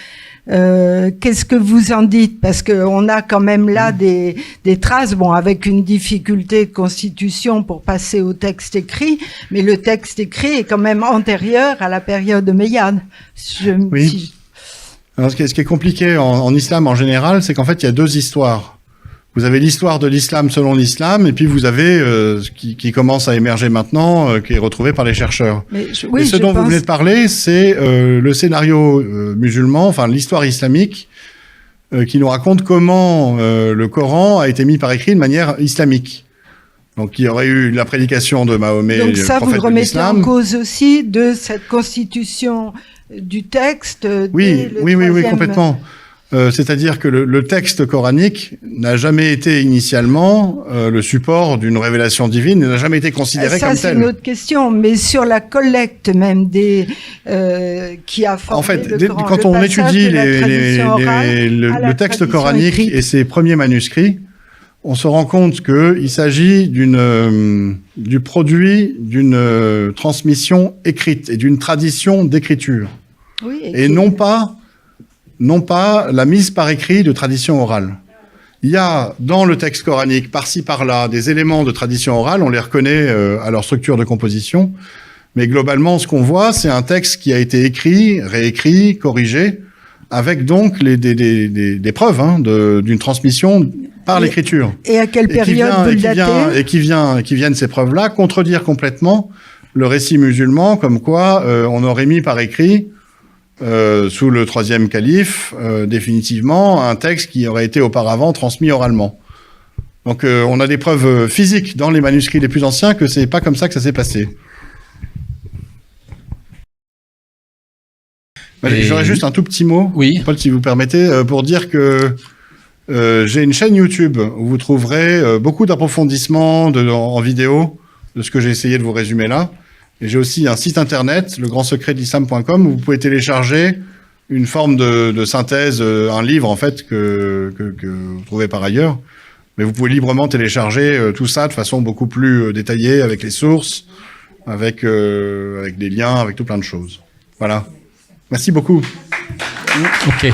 Qu'est-ce que vous en dites? Parce qu'on a quand même là des traces, bon, avec une difficulté de constitution pour passer au texte écrit, mais le texte écrit est quand même antérieur à la période omeyyade. Oui. Alors, ce qui est compliqué en islam en général, c'est qu'en fait, il y a deux histoires. Vous avez l'histoire de l'islam selon l'islam, et puis vous avez ce qui commence à émerger maintenant, qui est retrouvé par les chercheurs. Et ce dont vous venez de parler, c'est le scénario musulman, enfin l'histoire islamique, qui nous raconte comment le Coran a été mis par écrit de manière islamique. Donc il y aurait eu la prédication de Mahomet, donc ça, le prophète vous le remettez de l'islam. En cause aussi de cette constitution du texte. Oui, complètement. C'est-à-dire que le texte coranique n'a jamais été initialement le support d'une révélation divine, n'a jamais été considéré comme tel. Ça, c'est une autre question, mais sur la collecte même qui a formé en fait, le Coran, quand on étudie le texte coranique écrite et ses premiers manuscrits, on se rend compte qu'il s'agit du produit d'une transmission écrite et d'une tradition d'écriture, et non pas la mise par écrit de tradition orale. Il y a dans le texte coranique, par-ci par-là, des éléments de tradition orale, on les reconnaît à leur structure de composition, mais globalement, ce qu'on voit, c'est un texte qui a été écrit, réécrit, corrigé, avec donc des preuves d'une transmission par l'écriture. Et à quelle période vous le datez? Et qui viennent ces preuves-là contredire complètement le récit musulman, comme quoi on aurait mis par écrit, sous le troisième calife, définitivement, un texte qui aurait été auparavant transmis oralement. Donc on a des preuves physiques dans les manuscrits les plus anciens que c'est pas comme ça que ça s'est passé. J'aurais juste un tout petit mot, oui. Paul, si vous permettez, pour dire que j'ai une chaîne YouTube où vous trouverez beaucoup d'approfondissements en vidéo de ce que j'ai essayé de vous résumer là. Et j'ai aussi un site internet, legrandsecretdislam.com, où vous pouvez télécharger une forme de synthèse, un livre en fait que vous trouvez par ailleurs. Mais vous pouvez librement télécharger tout ça de façon beaucoup plus détaillée, avec les sources, avec des liens, avec tout plein de choses. Voilà. Merci beaucoup. Ok.